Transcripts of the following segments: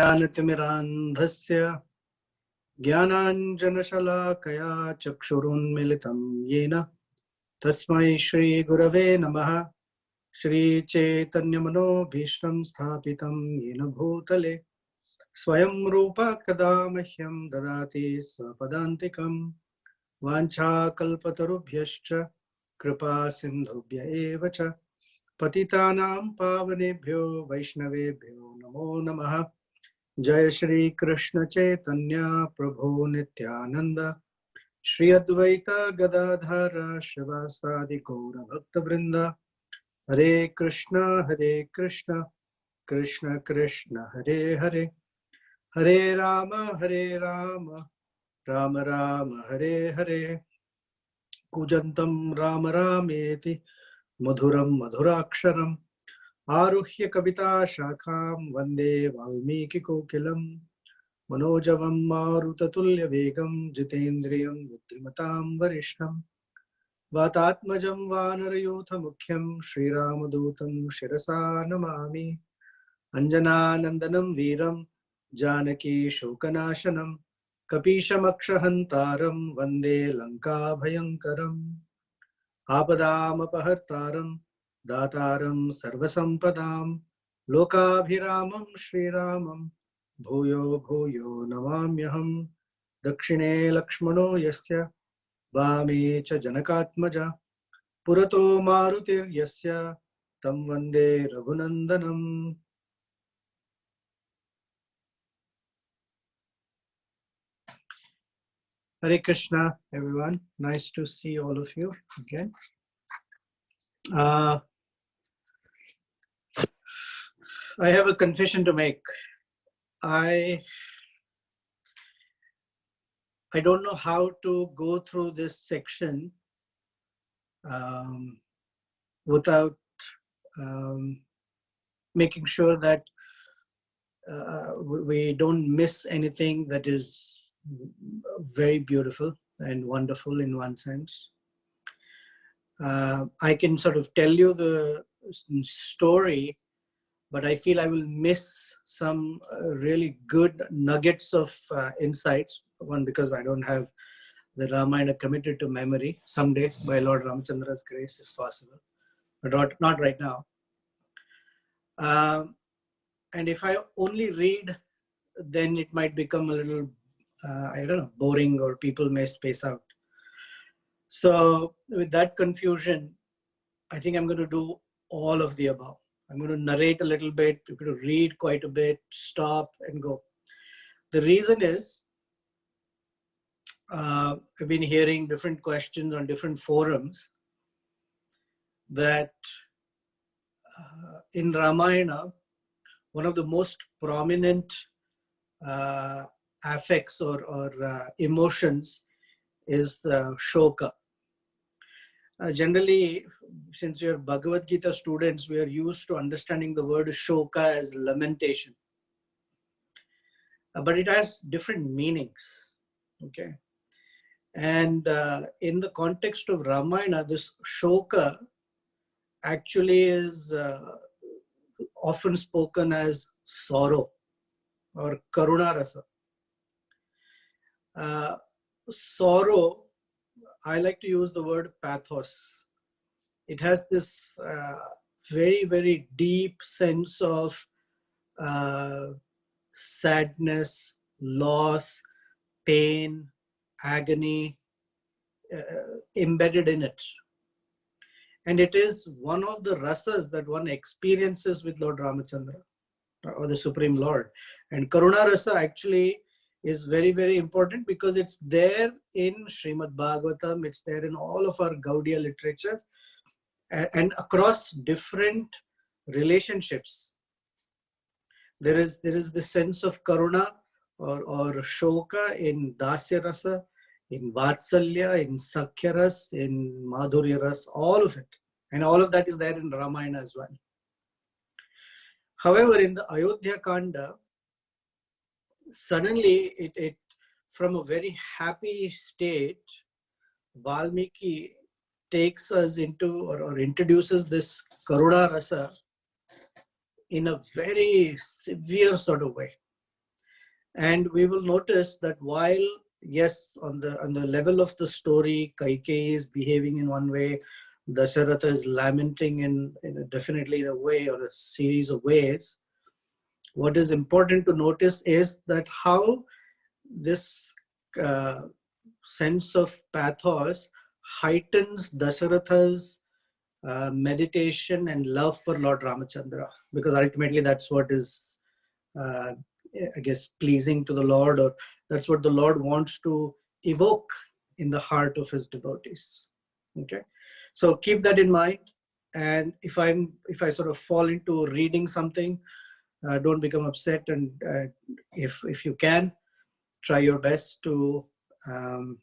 ज्ञानतिमिरान्धस्य ज्ञानाञ्जनशलाकया चक्षुरुन्मिलितं येन तस्मै श्रीगुरवे नमः। श्रीचैतन्यमनोभीष्टं स्थापितं येन भूतले स्वयं रूपा कदा मह्यं ददाति स्वपदान्तिकं। वाञ्छाकल्पतरुभ्यश्च कृपा सिन्धुभ्य एव च पतितानां पावनेभ्यो वैष्णवेभ्यो नमो नमः। जय श्री कृष्ण चैतन्य प्रभु नित्यानंद श्री अद्वैत गदाधर शिवासादि गौर भक्त वृंद। हरे कृष्ण कृष्ण कृष्ण हरे हरे, हरे राम राम राम हरे हरे। कूजन्तं राम रामेति मधुरं मधुराक्षरम् आरुह्य कविता शाखां वन्दे वाल्मीकिकोकिलं। मनोजवं मारुततुल्यवेगं जितेन्द्रियं बुद्धिमतां वरिष्ठं वातात्मजं वानरयूथमुख्यं श्रीरामदूतं शिरसा नमामि। अञ्जनानन्दनं वीरं जानकी शोकनाशनं कपीशमक्षहन्तारं वन्दे लङ्काभयङ्करम्। आपदामपहर्तारं दातारं सर्वसम्पदां लोकाभिरामं श्रीरामं भूयो भूयो नमाम्यहं। दक्षिणे लक्ष्मणो यस्य वामे च जनकात्मजा पुरतो मारुतिर्यस्य तं वन्दे रघुनन्दनम्। Hare Krishna, everyone. Nice to see all of you again. I have a confession to make. I don't know how to go through this section without making sure that we don't miss anything that is very beautiful and wonderful in one sense. I can sort of tell you the story, but I feel I will miss some really good nuggets of insights. One, because I don't have the Ramayana committed to memory. Someday, by Lord Ramachandra's grace, if possible, but not right now. And if I only read, then it might become a little, I don't know, boring, or people may space out. So with that confusion, I think I'm going to do all of the above. I'm going to narrate a little bit, I'm going to read quite a bit, stop and go. The reason is, I've been hearing different questions on different forums that in Ramayana, one of the most prominent affects or emotions is the shoka. Generally, since we are Bhagavad Gita students, we are used to understanding the word shoka as lamentation. But it has different meanings, okay? And in the context of Ramayana, this shoka actually is often spoken as sorrow or karuna rasa. Sorrow, I like to use the word pathos. It has this very, very deep sense of sadness, loss, pain, agony embedded in it. And it is one of the rasas that one experiences with Lord Ramachandra, or the Supreme Lord. And Karuna Rasa actually is very, very important because it's there in Srimad Bhagavatam, it's there in all of our Gaudiya literature, and across different relationships. There is the sense of Karuna or Shoka in Dasya Rasa, in Vatsalya, in Sakhya Ras, in Madhurya Ras, all of it. And all of that is there in Ramayana as well. However, in the Ayodhya Kanda, suddenly it from a very happy state, Valmiki takes us into or introduces this Karuna Rasa in a very severe sort of way. And we will notice that while, yes, on the level of the story, Kaikeyi is behaving in one way, Dasaratha is lamenting definitely in a way or a series of ways. What is important to notice is that how this uh, sense of pathos heightens Dasaratha's meditation and love for Lord Ramachandra, because ultimately that's what is, uh, I guess, pleasing to the Lord, or that's what the Lord wants to evoke in the heart of his devotees. Okay, so keep that in mind. And if I sort of fall into reading something, don't become upset. And if you can, try your best to um,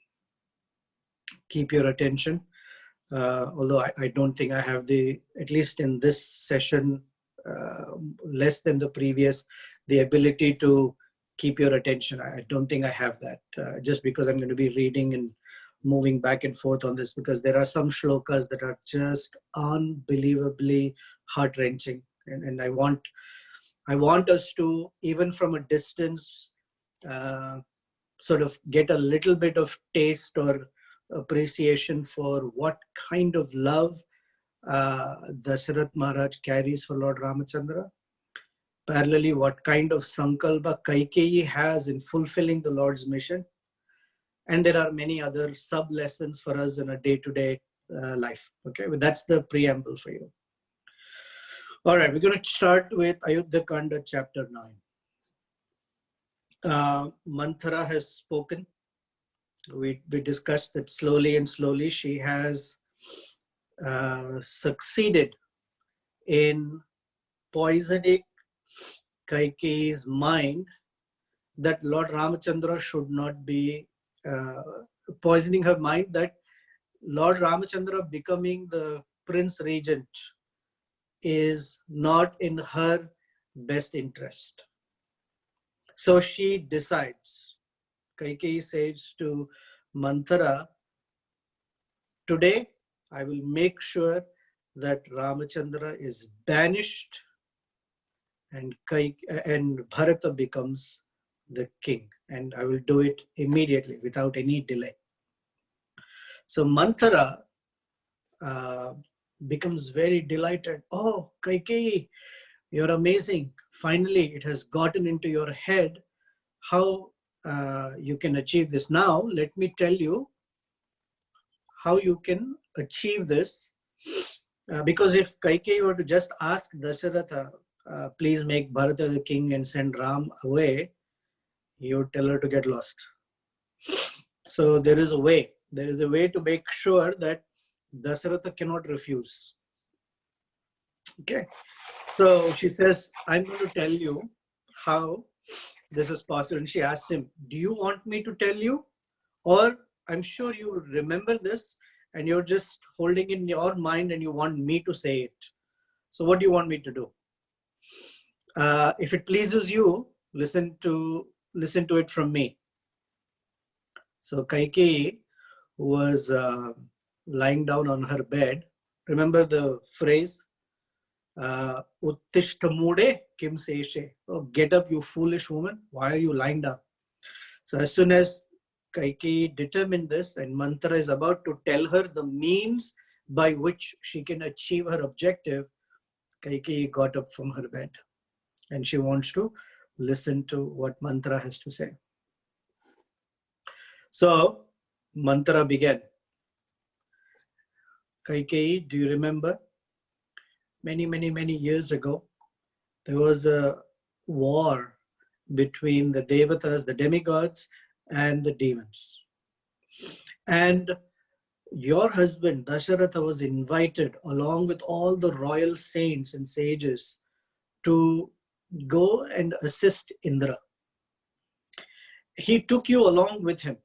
keep your attention. Although I don't think I have at least in this session, less than the previous, the ability to keep your attention. I don't think I have that, just because I'm going to be reading and moving back and forth on this, because there are some shlokas that are just unbelievably heart-wrenching. And I want us to, even from a distance, uh, sort of get a little bit of taste or appreciation for what kind of love Dasaratha Maharaj carries for Lord Ramachandra. Parallelly, what kind of sankalpa Kaikeyi has in fulfilling the Lord's mission. And there are many other sub-lessons for us in a day-to-day life. Okay, well, that's the preamble for you. All right, we're going to start with Ayodhya Kanda chapter 9. Manthara has spoken. We discussed that slowly and slowly she has succeeded in poisoning Kaikeyi's mind, that Lord Ramachandra should not be, poisoning her mind that Lord Ramachandra becoming the Prince Regent is not in her best interest. So she decides, Kaikeyi says to Manthara, today I will make sure that Ramachandra is banished and Bharata becomes the king, and I will do it immediately without any delay. So Manthara becomes very delighted. Oh, Kaikeyi, you're amazing. Finally, it has gotten into your head how you can achieve this. Now, let me tell you how you can achieve this. Because if Kaikeyi were to just ask Dasaratha, please make Bharata the king and send Ram away, he would tell her to get lost. So there is a way. There is a way to make sure that Dasaratha cannot refuse. Okay. So she says, I'm going to tell you how this is possible. And she asks him, do you want me to tell you? Or I'm sure you remember this and you're just holding in your mind and you want me to say it. So what do you want me to do? If it pleases you, listen to it from me. So Kaikeyi was lying down on her bed. Remember the phrase, Uttishta mude kim seshe. Oh, get up, you foolish woman. Why are you lying down? So as soon as Kaikeyi determined this, and Manthara is about to tell her the means by which she can achieve her objective, Kaikeyi got up from her bed and she wants to listen to what Manthara has to say. So Manthara began. Kaikeyi, do you remember? Many years ago, there was a war between the Devatas, the demigods, and the demons. And your husband, Dasaratha, was invited along with all the royal saints and sages to go and assist Indra. He took you along with him.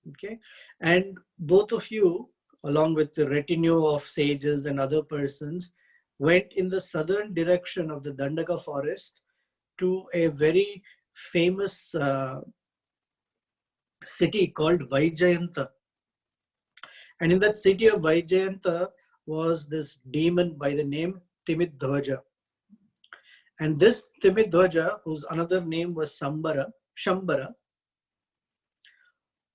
Okay, and both of you, along with the retinue of sages and other persons, went in the southern direction of the Dandaka forest to a very famous city called Vaijayanta. And in that city of Vaijayanta was this demon by the name Timidhwaja. And this Timidhwaja, whose another name was Sambara, Shambara,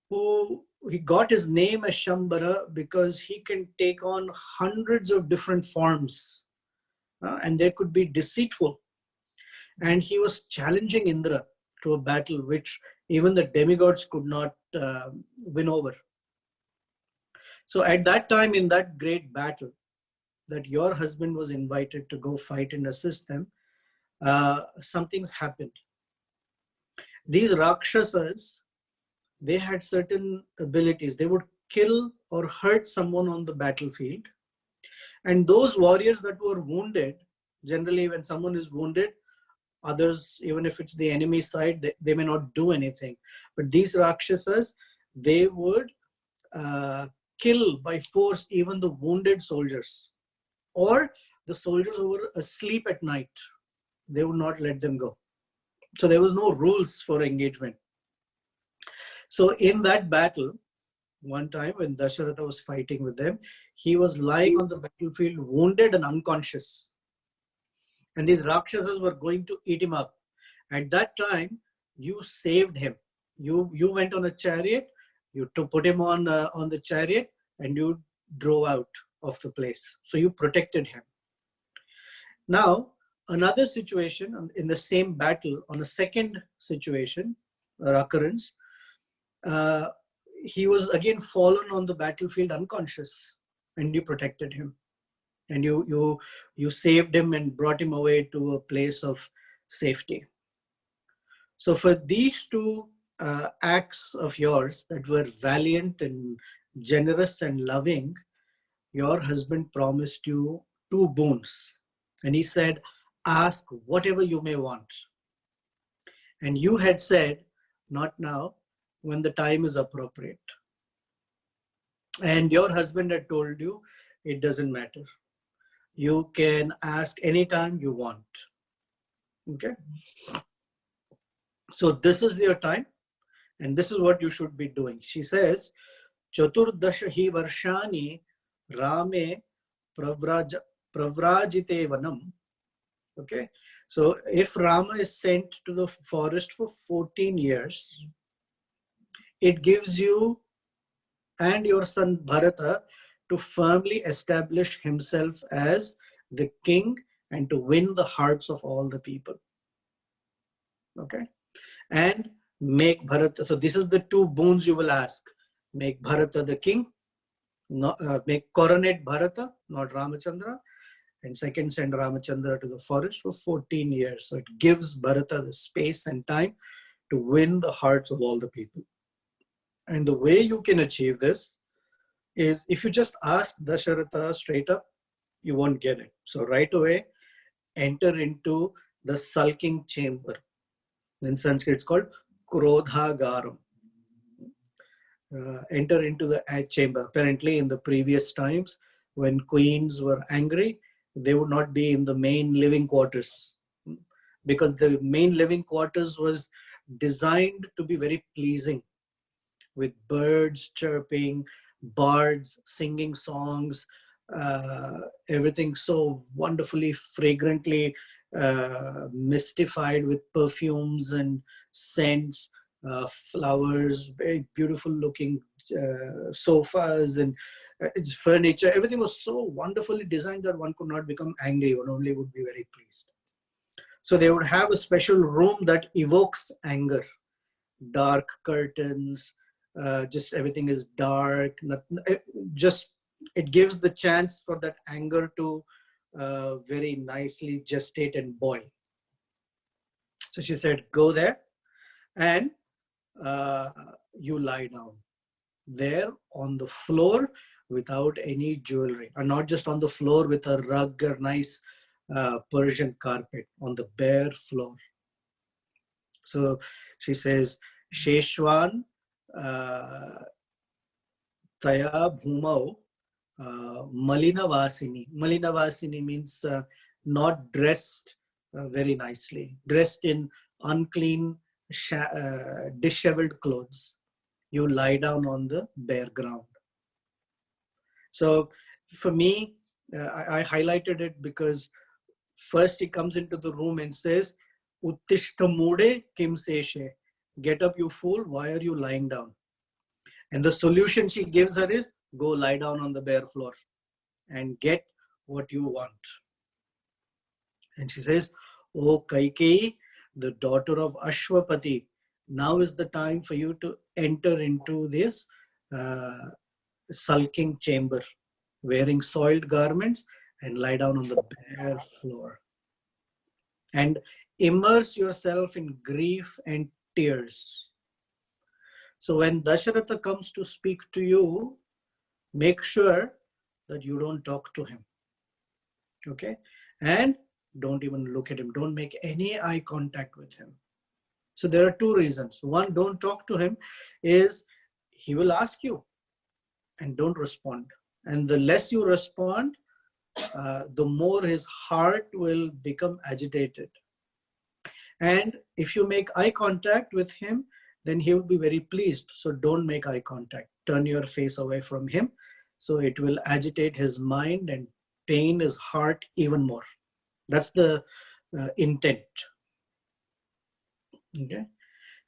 who he got his name as Shambara because he can take on hundreds of different forms, and they could be deceitful. And he was challenging Indra to a battle which even the demigods could not win over. So at that time, in that great battle that your husband was invited to go fight and assist them, something's happened. These Rakshasas, they had certain abilities. They would kill or hurt someone on the battlefield. And those warriors that were wounded, generally when someone is wounded, others, even if it's the enemy side, they may not do anything. But these Rakshasas, they would kill by force even the wounded soldiers or the soldiers who were asleep at night. They would not let them go. So there was no rules for engagement. So in that battle, one time when Dasaratha was fighting with them, he was lying on the battlefield, wounded and unconscious. And these Rakshasas were going to eat him up. At that time, you saved him. You went on a chariot, you to put him on the chariot, and you drove out of the place. So you protected him. Now, another situation in the same battle, on a second situation or occurrence, he was again fallen on the battlefield unconscious, and you protected him. And you saved him and brought him away to a place of safety. So for these two acts of yours that were valiant and generous and loving, your husband promised you 2 boons. And he said, ask whatever you may want. And you had said, not now, when the time is appropriate. And your husband had told you, it doesn't matter. You can ask anytime you want. Okay? So this is your time, and this is what you should be doing. She says, Chaturdashahi varshani rame pravrajite vanam. Okay? So if Rama is sent to the forest for 14 years, it gives you and your son Bharata to firmly establish himself as the king and to win the hearts of all the people. Okay? And make Bharata, so this is the 2 boons you will ask. Make Bharata the king, make coronate Bharata, not Ramachandra, and second, send Ramachandra to the forest for 14 years. So it gives Bharata the space and time to win the hearts of all the people. And the way you can achieve this is if you just ask Dasaratha straight up, you won't get it. So right away, enter into the sulking chamber. In Sanskrit, it's called Krodhagaram. Enter into the chamber. Apparently, in the previous times, when queens were angry, they would not be in the main living quarters, because the main living quarters was designed to be very pleasing, with birds chirping, bards singing songs, everything so wonderfully, fragrantly mystified with perfumes and scents, flowers, very beautiful looking sofas and furniture. Everything was so wonderfully designed that one could not become angry, one only would be very pleased. So they would have a special room that evokes anger, dark curtains, just everything is dark, just it gives the chance for that anger to very nicely gestate and boil. So she said, go there and you lie down there on the floor without any jewelry, and not just on the floor with a rug or nice Persian carpet, on the bare floor. So she says, Sheshwan Taya Bhumau Malina Vasini. Malina Vasini means not dressed very nicely, dressed in unclean, disheveled clothes. You lie down on the bare ground. So for me, I highlighted it because first he comes into the room and says, Uttishta mude kim seshe, Get up, you fool. Why are you lying down? And the solution she gives her is, go lie down on the bare floor and get what you want. And she says, "O Kaikeyi, the daughter of Ashwapati, now is the time for you to enter into this uh, sulking chamber, wearing soiled garments, and lie down on the bare floor. And immerse yourself in grief and tears. So when Dasharatha comes to speak to you, make sure that you don't talk to him. Okay? And don't even look at him. Don't make any eye contact with him." So there are two reasons. One, don't talk to him, is he will ask you and don't respond. And the less you respond, the more his heart will become agitated. And if you make eye contact with him, then he will be very pleased. So don't make eye contact. Turn your face away from him. So it will agitate his mind and pain his heart even more. That's the intent. Okay.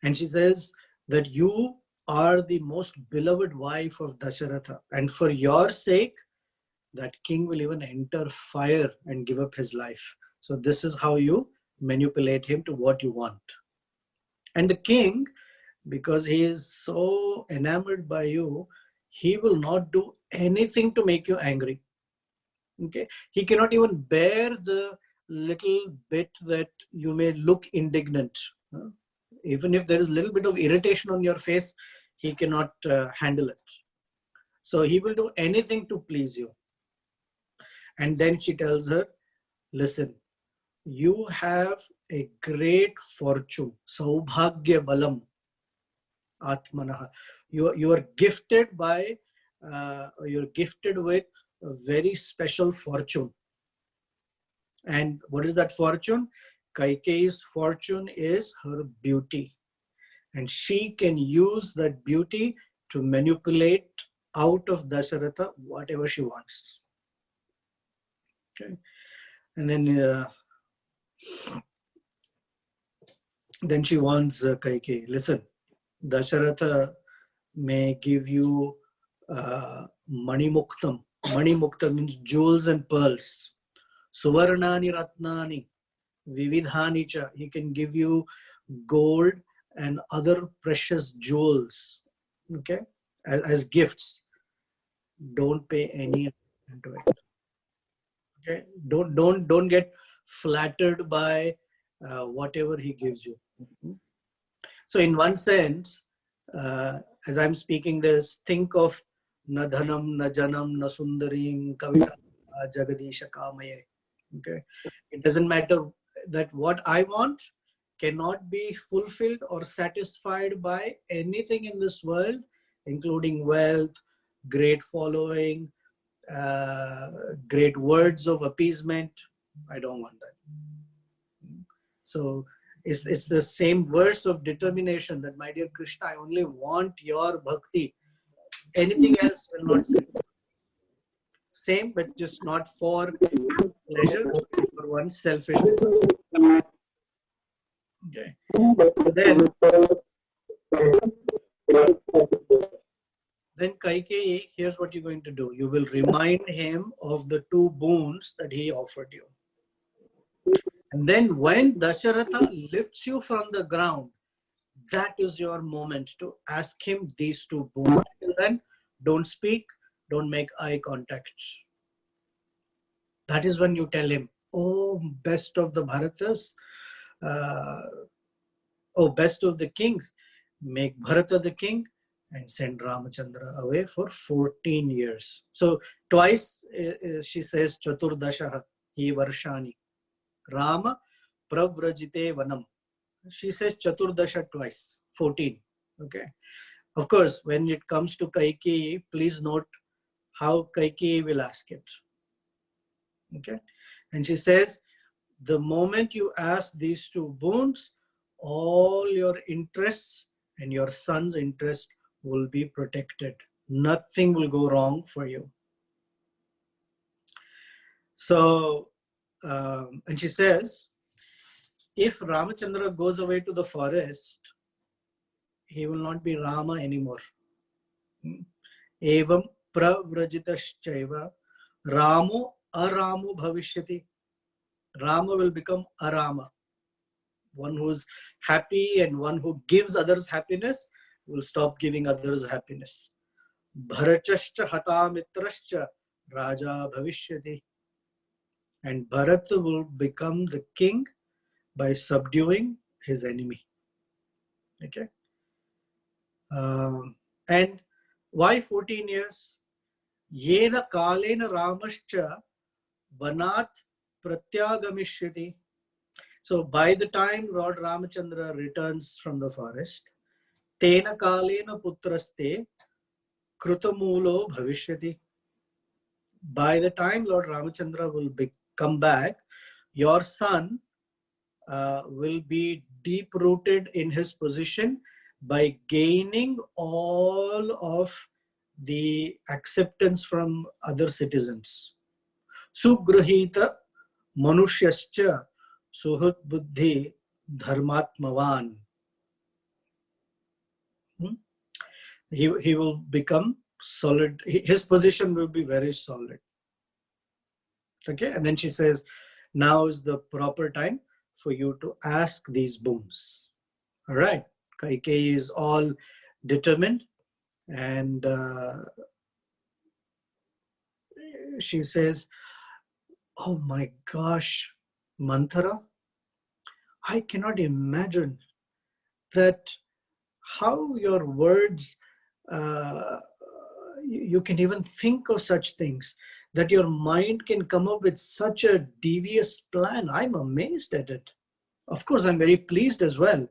And she says that you are the most beloved wife of Dasaratha. And for your sake, that king will even enter fire and give up his life. So this is how you manipulate him to what you want. And the king, because he is so enamored by you, he will not do anything to make you angry. Okay, he cannot even bear the little bit that you may look indignant. Even if there is a little bit of irritation on your face, he cannot handle it. So he will do anything to please you. And then she tells her, listen, you have a great fortune, saubhagya balam atmanaha. You are gifted by, you're gifted with a very special fortune. And what is that fortune? Kaikeyi's fortune is her beauty. And she can use that beauty to manipulate out of Dasaratha whatever she wants. Okay. And then she wants Kaikeyi, listen, Dasaratha may give you Mani Muktam. Mani Muktam means jewels and pearls. Suvarnani Ratnani, Vividhani cha. He can give you gold and other precious jewels, okay, as gifts. Don't pay any attention to it. Okay, don't get flattered by whatever he gives you. So in one sense, as I'm speaking this, think of na dhanam, na janam, na sundarim, kavita, jagadisha kamaye. Okay, it doesn't matter that what I want cannot be fulfilled or satisfied by anything in this world, including wealth, great following, great words of appeasement. I don't want that. So it's the same verse of determination that, my dear Krishna, I only want your bhakti. Anything else will not satisfy. Same, but just not for pleasure, for one's selfish desire. Okay. Then Kaikeyi, here's what you're going to do. You will remind him of the two boons that he offered you. And then when Dasaratha lifts you from the ground, that is your moment to ask him these two boons. Until then, don't speak, don't make eye contact. That is when you tell him, oh, best of the Bharatas, oh, best of the kings, make Bharata the king and send Ramachandra away for 14 years. So twice she says, Chaturdashaha hi varshani. Rama pravrajite vanam. She says Chaturdasha twice, 14. Okay. Of course, when it comes to Kaikeyi, please note how Kaikeyi will ask it. Okay. And she says, the moment you ask these two boons, all your interests and your son's interest will be protected. Nothing will go wrong for you. So, and she says, if Ramachandra goes away to the forest, He will not be Rama anymore. Evam pravrajitaschaiva Ramo aramo bhavishyati. Rama will become arama. One who's happy and one who gives others happiness will stop giving others happiness. Bharachascha hatamitrascha raja bhavishyati. And Bharat will become the king by subduing his enemy. Okay. And why 14 years? Yena kalena ramascha vanat pratyagamishyati. So by the time Lord Ramachandra returns from the forest, tena kalena putraste krutamulo bhavishyati. By the time Lord Ramachandra will come back, your son will be deep rooted in his position by gaining all of the acceptance from other citizens. Sugrahita manusyascha suhut buddhi dharmatmavan. He will become solid. His position will be very solid. Okay, and then she says, now is the proper time for you to ask these boons. All right, Kaikeyi is all determined, and she says, oh my gosh, Manthara, I cannot imagine that how your words, you can even think of such things, that your mind can come up with such a devious plan. I'm amazed at it. Of course, I'm very pleased as well.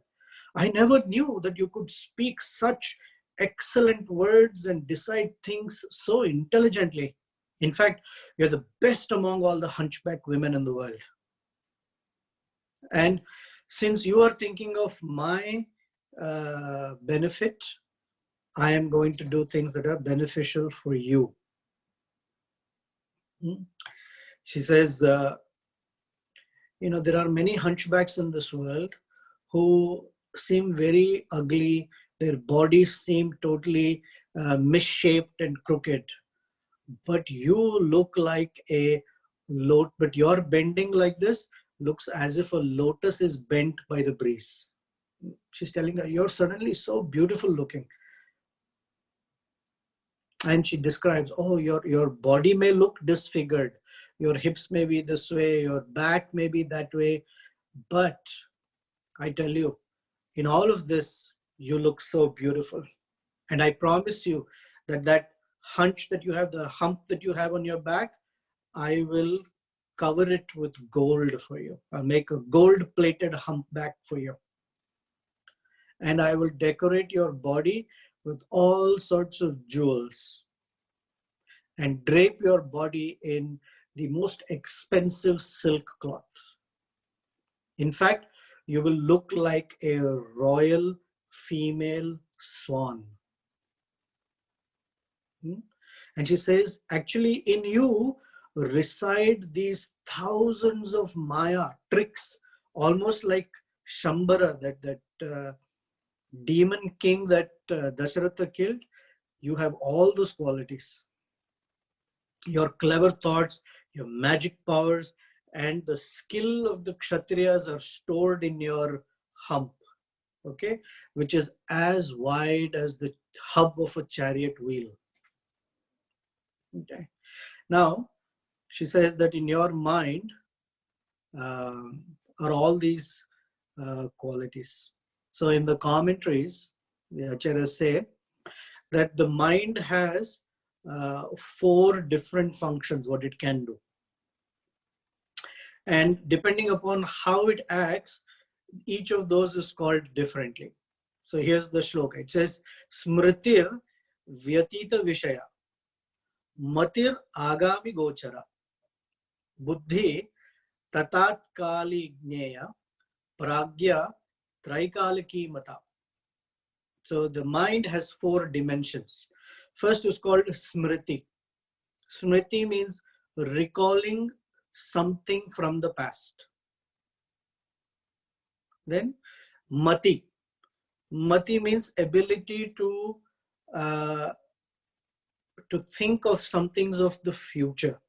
I never knew that you could speak such excellent words and decide things so intelligently. In fact, you're the best among all the hunchback women in the world. And since you are thinking of my benefit, I am going to do things that are beneficial for you. She says, there are many hunchbacks in this world who seem very ugly. Their bodies seem totally misshaped and crooked. But you look like but your bending like this looks as if a lotus is bent by the breeze. She's telling her, you're suddenly so beautiful looking. And she describes, oh, your body may look disfigured. Your hips may be this way, your back may be that way. But I tell you, in all of this, you look so beautiful. And I promise you that hunch that you have, the hump that you have on your back, I will cover it with gold for you. I'll make a gold-plated humpback for you. And I will decorate your body with all sorts of jewels and drape your body in the most expensive silk cloth. In fact, you will look like a royal female swan. And she says, actually in you reside these thousands of Maya tricks, almost like Shambara, that demon king that Dasaratha killed. You have all those qualities. Your clever thoughts, your magic powers, and the skill of the Kshatriyas are stored in your hump, okay, which is as wide as the hub of a chariot wheel. Okay. Now, she says that in your mind are all these qualities. So in the commentaries, the acharyas say that the mind has 4 different functions, what it can do. And depending upon how it acts, each of those is called differently. So here's the shloka. It says, Smritir Vyatita Vishaya, Matir Agami Gochara, Buddhi Tatatkali Jnaya, Pragya Traikaliki Mata. So the mind has 4 dimensions. First is called Smriti. Smriti means recalling something from the past. Then Mati. Mati means ability to think of some things of the future.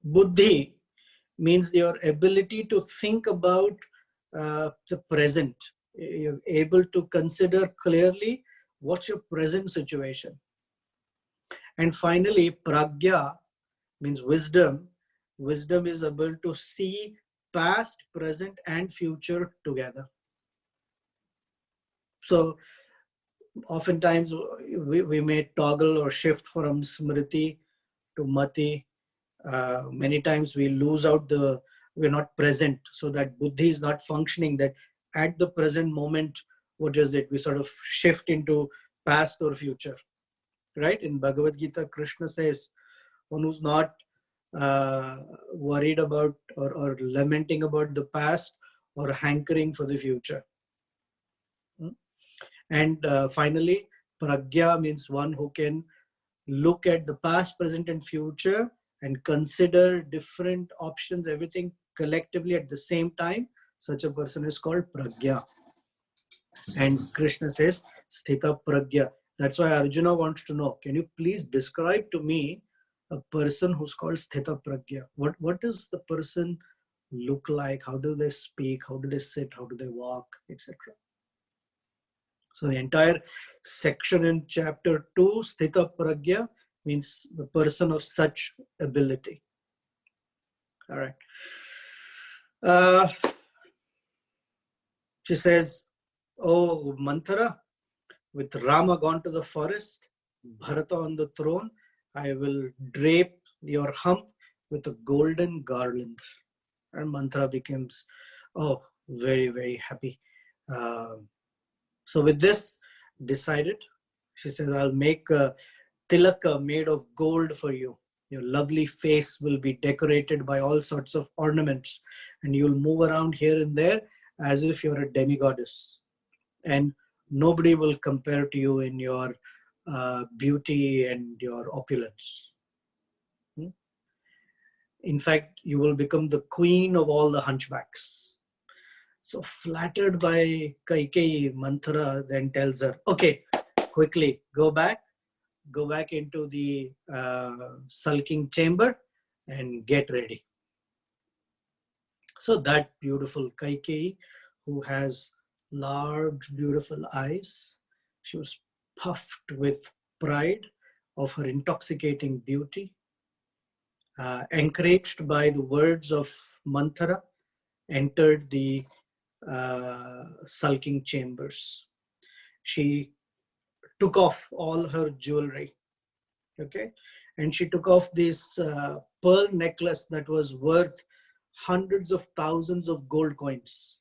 Buddhi means your ability to think about the present. You're able to consider clearly what's your present situation. And finally, pragya means wisdom. Wisdom is able to see past, present, and future together. So oftentimes we may toggle or shift from smriti to mati. Many times we lose out we're not present, so that buddhi is not functioning, that at the present moment, what is it? We sort of shift into past or future, right? In Bhagavad Gita, Krishna says, one who's not worried about or lamenting about the past or hankering for the future. And finally, pragya means one who can look at the past, present, and future and consider different options, everything collectively at the same time. Such a person is called pragya. And Krishna says, sthita pragya. That's why Arjuna wants to know, can you please describe to me a person who's called sthita pragya? What does the person look like? How do they speak? How do they sit? How do they walk, etc.? So the entire section in chapter 2, Sthita Pragya, means the person of such ability. All right. She says, oh Manthara, with Rama gone to the forest, Bharata on the throne, I will drape your hump with a golden garland. And Manthara becomes, oh, very, very happy. So with this decided, she says, I'll make a tilaka made of gold for you. Your lovely face will be decorated by all sorts of ornaments, and you'll move around here and there as if you're a demigoddess. And nobody will compare to you in your beauty and your opulence. In fact, you will become the queen of all the hunchbacks. So flattered by Kaikeyi, Manthara then tells her, okay, quickly go back into the sulking chamber and get ready. So that beautiful Kaikeyi, who has large, beautiful eyes, she was puffed with pride of her intoxicating beauty, encouraged by the words of Manthara, entered the sulking chambers. She took off all her jewelry, okay, and she took off this pearl necklace that was worth hundreds of thousands of gold coins.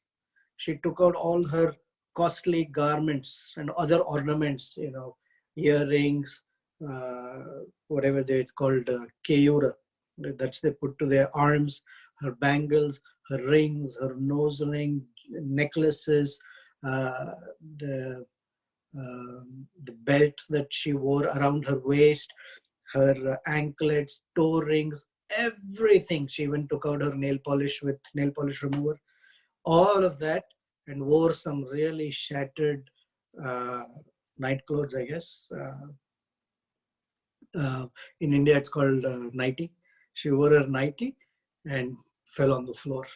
She took out all her costly garments and other ornaments, earrings, whatever they called keyura, that's they put to their arms, her bangles, her rings, her nose ring, necklaces, the belt that she wore around her waist, her anklets, toe rings, everything. She even took out her nail polish with nail polish remover, all of that, and wore some really shattered night clothes, I guess. In India, it's called nightie. She wore her nightie and fell on the floor,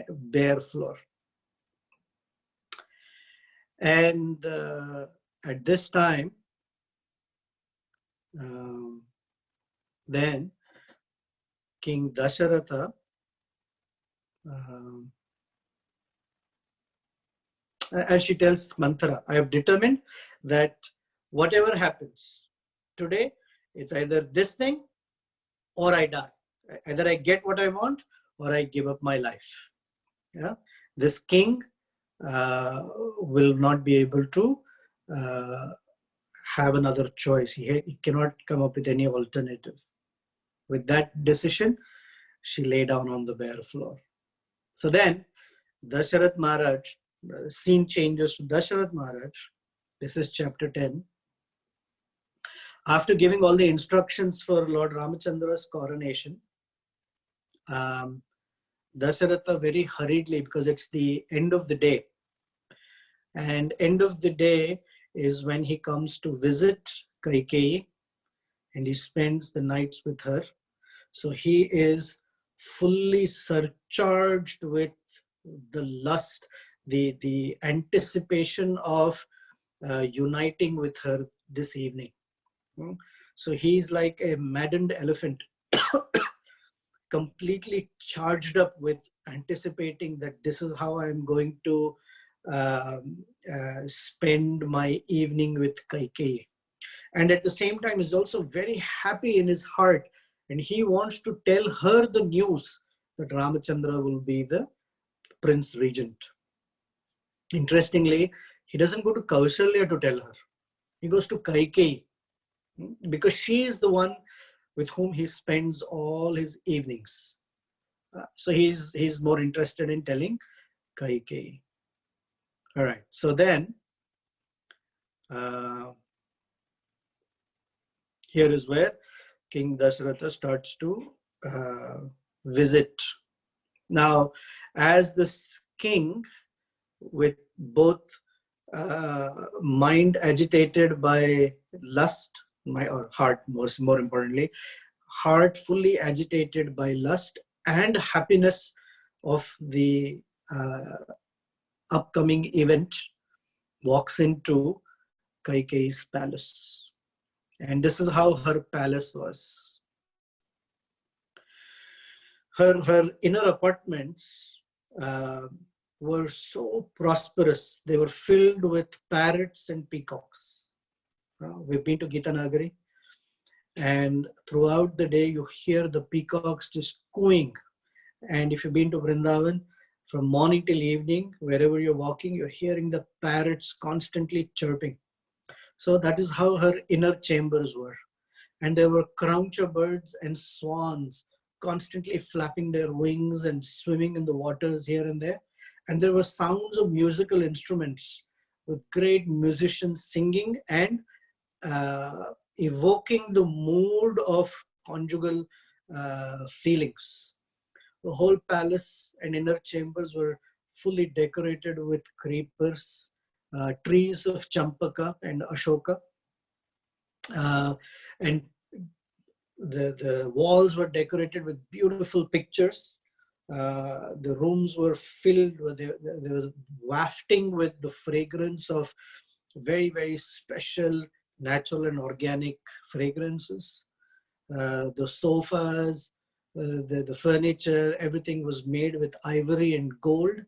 bare floor. And at this time, then King Dasaratha and she tells Manthara, I have determined that whatever happens today, it's either this thing or I die. Either I get what I want or I give up my life. Yeah, this king will not be able to have another choice. He cannot come up with any alternative. With that decision, she lay down on the bare floor. So then, Dasarath Maharaj, the scene changes to Dasarath Maharaj. This is chapter 10. After giving all the instructions for Lord Ramachandra's coronation, Dasaratha very hurriedly, because it's the end of the day, And end of the day is when he comes to visit Kaikeyi, and he spends the nights with her. So he is fully surcharged with the lust, the anticipation of uniting with her this evening. So he's like a maddened elephant, completely charged up with anticipating that this is how I'm going to spend my evening with Kaikeyi. And at the same time, he's also very happy in his heart, and he wants to tell her the news that Ramachandra will be the Prince Regent. Interestingly, he doesn't go to Kausalya to tell her. He goes to Kaikeyi, because she is the one with whom he spends all his evenings. So he's more interested in telling Kaikeyi. All right. So then, here is where King Dasaratha starts to visit. Now, as this king, with both mind agitated by lust, or heart, more importantly, heart fully agitated by lust and happiness of the upcoming event, walks into Kaikeyi's palace. And this is how her palace was. Her inner apartments were so prosperous. They were filled with parrots and peacocks. We've been to Gita Nagari, and throughout the day you hear the peacocks just cooing. And if you've been to Vrindavan, from morning till evening, wherever you're walking, you're hearing the parrots constantly chirping. So that is how her inner chambers were. And there were croucher birds and swans constantly flapping their wings and swimming in the waters here and there. And there were sounds of musical instruments with great musicians singing and evoking the mood of conjugal feelings. The whole palace and inner chambers were fully decorated with creepers, trees of champaka and ashoka, and the walls were decorated with beautiful pictures. The rooms were filled with, there was wafting with the fragrance of very, very special natural and organic fragrances. The sofas, the furniture, everything was made with ivory and gold,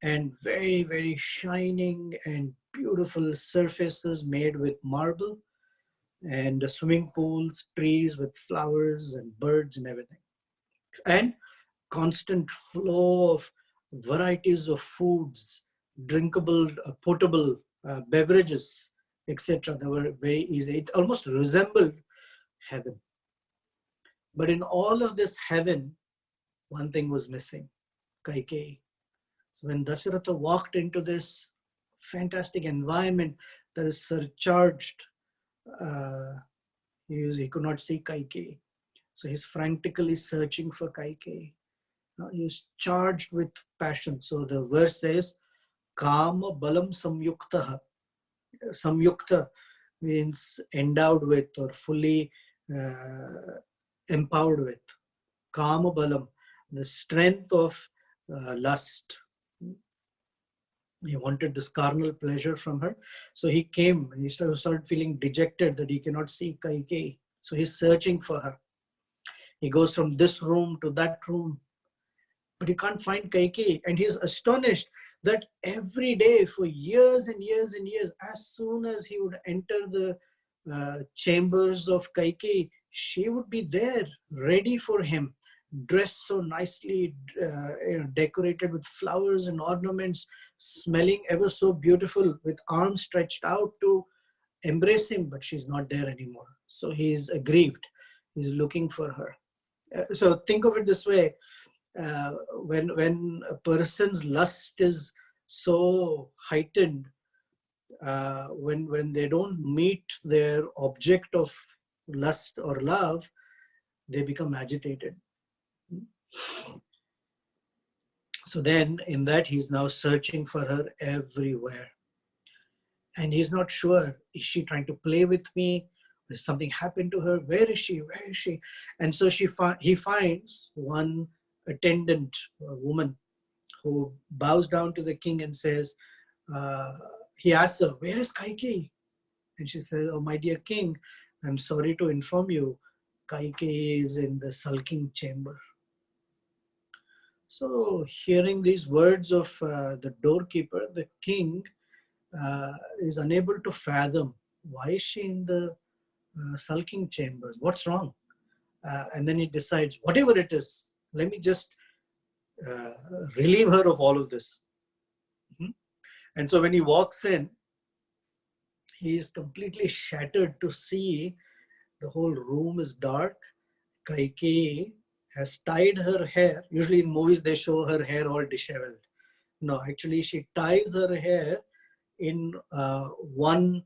and very, very shining and beautiful surfaces made with marble, and the swimming pools, trees with flowers and birds and everything. And constant flow of varieties of foods, drinkable, potable beverages, etc. They were very easy. It almost resembled heaven. But in all of this heaven, one thing was missing: Kaikeyi. So when Dasaratha walked into this fantastic environment that is surcharged, he could not see Kaikeyi. So he's frantically searching for Kaikeyi. He's charged with passion. So the verse says, Kama balam samyuktaha. Samyukta means endowed with or fully empowered with. Kama balam, the strength of lust. He wanted this carnal pleasure from her. So he came and he started feeling dejected that he cannot see Kaikeyi. So he's searching for her. He goes from this room to that room, but he can't find Kaikeyi. And he's astonished that every day for years and years and years, as soon as he would enter the chambers of Kaikeyi, she would be there ready for him, dressed so nicely, decorated with flowers and ornaments, smelling ever so beautiful, with arms stretched out to embrace him, but she's not there anymore. So he's aggrieved. He's looking for her. So think of it this way. When a person's lust is so heightened, when they don't meet their object of lust or love, they become agitated. So then in that, he's now searching for her everywhere. And he's not sure, is she trying to play with me? Has something happened to her? Where is she? Where is she? And so he finds one attendant, a woman, who bows down to the king and says, uh, he asks her, where is Kaikeyi? And she says, oh, my dear king, I'm sorry to inform you, Kaikeyi is in the sulking chamber. So hearing these words of the doorkeeper, the king is unable to fathom, why is she in the sulking chambers? What's wrong? And then he decides, whatever it is, let me just uh, relieve her of all of this. Mhm. And so when he walks in, he is completely shattered to see the whole room is dark. Kaikeyi has tied her hair. Usually in movies, they show her hair all disheveled. No, actually, she ties her hair in one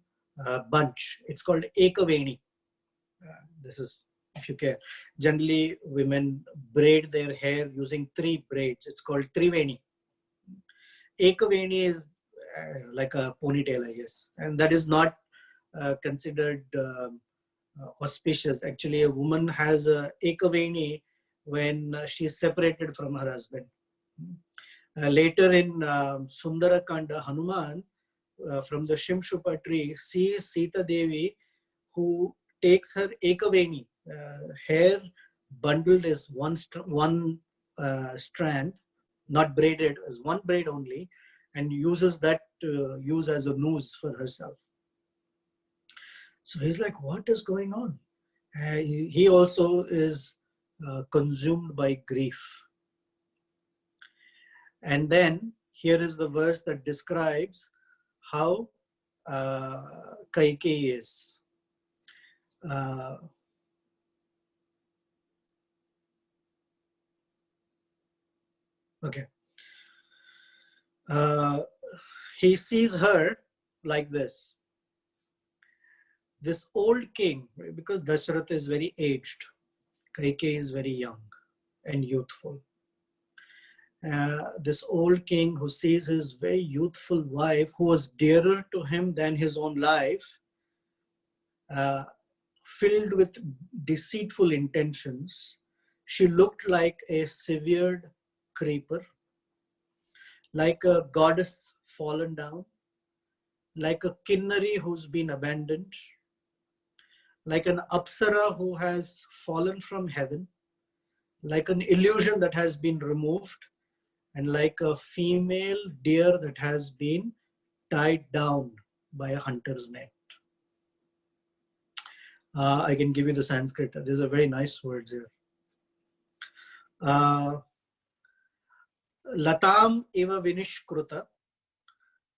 bunch. It's called ekaveni. This is, if you care. Generally, women braid their hair using 3 braids. It's called triveni. Ekaveni is like a ponytail, I guess. And that is not considered auspicious. Actually, a woman has a ekaveni when she is separated from her husband. Later in Sundara Kanda, Hanuman from the Shimshupa tree sees Sita Devi, who takes her ekaveni, hair bundled as one strand, not braided, as one braid only, and uses that to use as a noose for herself. So he's like, what is going on? He also is consumed by grief. And then here is the verse that describes how Kaikeyi is. Okay. He sees her like this. This old king, right, because Dasaratha is very aged, Kaikeyi is very young and youthful. This old king who sees his very youthful wife, who was dearer to him than his own life, filled with deceitful intentions. She looked like a severed creeper, like a goddess fallen down, like a Kinnari who's been abandoned, like an Apsara who has fallen from heaven, like an illusion that has been removed, and like a female deer that has been tied down by a hunter's net. I can give you the Sanskrit. These are very nice words here. Latam eva vinishkruta,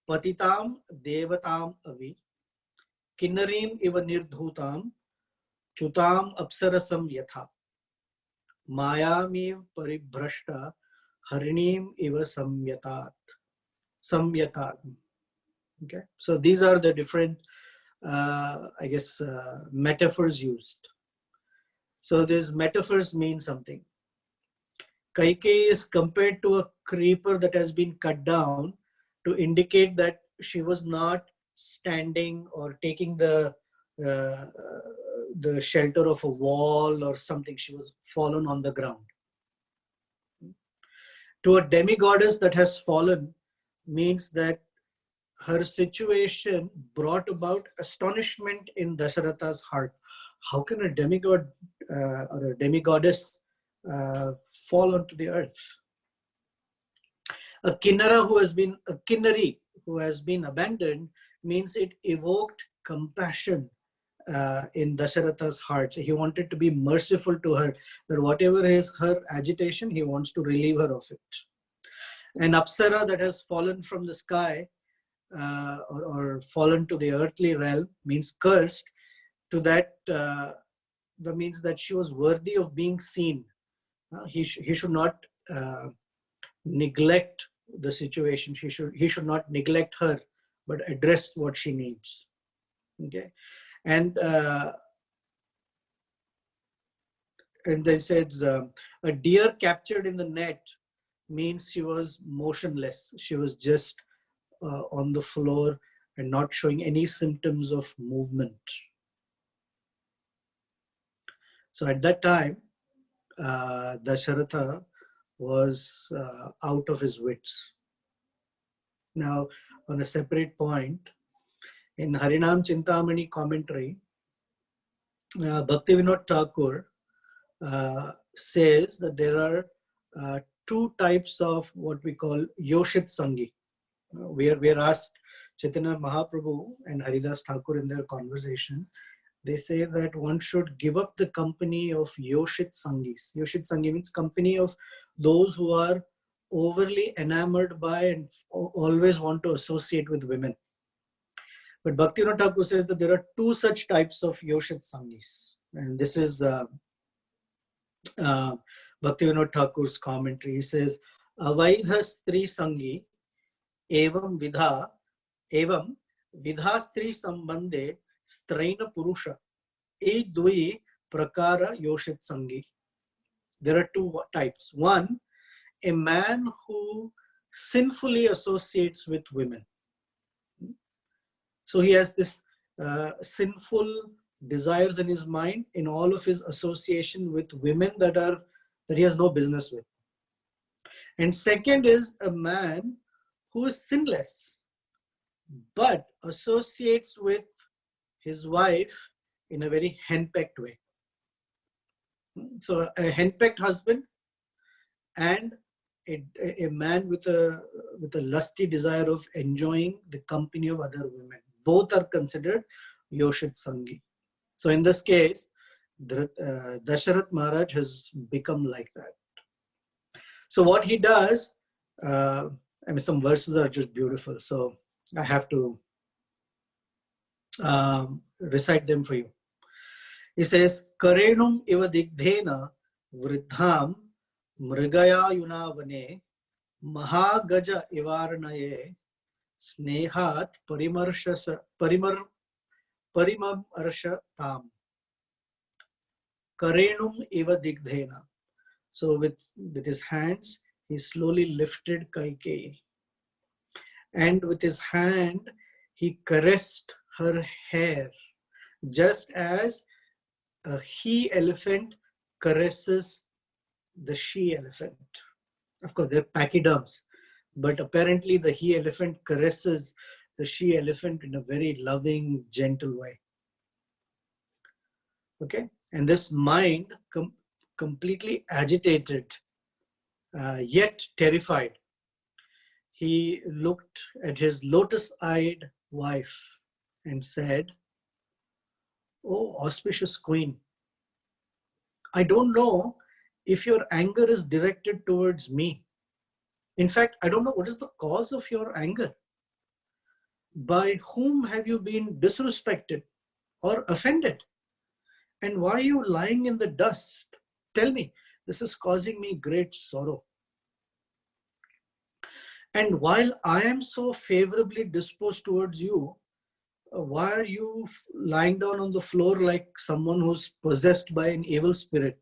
patitam devatam avi, kinnarim eva nirdhutam, chutam apsarasam yatha, mayami paribhrashta, harinim eva samyatat. Okay, so these are the different, I guess, metaphors used. So these metaphors mean something. Kaikeyi is compared to a creeper that has been cut down to indicate that she was not standing or taking the shelter of a wall or something. She was fallen on the ground. To a demigoddess that has fallen means that her situation brought about astonishment in Dasaratha's heart. How can a demigod or a demigoddess fall onto the earth? A Kinnari who has been abandoned means it evoked compassion in Dasaratha's heart. He wanted to be merciful to her, that whatever is her agitation, he wants to relieve her of it. An Apsara that has fallen from the sky or fallen to the earthly realm means cursed. To that, that means that she was worthy of being seen. He should not neglect the situation. He should not neglect her, but address what she needs. Okay, and then says a deer captured in the net means she was motionless. She was just on the floor and not showing any symptoms of movement. So at that time, Dasharatha was out of his wits. Now, on a separate point, in Harinam Chintamani commentary, Bhaktivinoda Thakur says that there are two types of what we call Yoshit Sangi. We are asked, Chaitanya Mahaprabhu and Haridas Thakur in their conversation, they say that one should give up the company of Yoshit Sangis. Yoshit Sangi means company of those who are overly enamored by and always want to associate with women. But Bhaktivinoda Thakur says that there are two such types of Yoshit Sangis. And this is Bhaktivinoda Thakur's commentary. He says, Avaidha Stri Sangi evam vidha stri sambandhe straina purusha e dui prakara Yoshit Sangi. There are two types. One, a man who sinfully associates with women. So he has this sinful desires in his mind in all of his association with women that he has no business with. And second is a man who is sinless but associates with his wife in a very henpecked way. So a henpecked husband and a man with a lusty desire of enjoying the company of other women. Both are considered Yoshit Sangi. So in this case, Dasharat Maharaj has become like that. So what he does, some verses are just beautiful. So I have to recite them for you. He says, Karenum iva digdhena vridham mrigaya yunavane mahagaja ivarnaye snehat parimarsha tam. Karenum iva digdhena. So with his hands, he slowly lifted Kaikeyi. And with his hand, he caressed her hair, just as a he-elephant caresses the she-elephant. Of course, they're pachyderms, but apparently the he-elephant caresses the she-elephant in a very loving, gentle way. Okay? And this mind, completely agitated, yet terrified, he looked at his lotus-eyed wife and said, "Oh, auspicious queen, I don't know if your anger is directed towards me. In fact, I don't know what is the cause of your anger. By whom have you been disrespected or offended? And why are you lying in the dust? Tell me, this is causing me great sorrow. And while I am so favorably disposed towards you, why are you lying down on the floor like someone who's possessed by an evil spirit?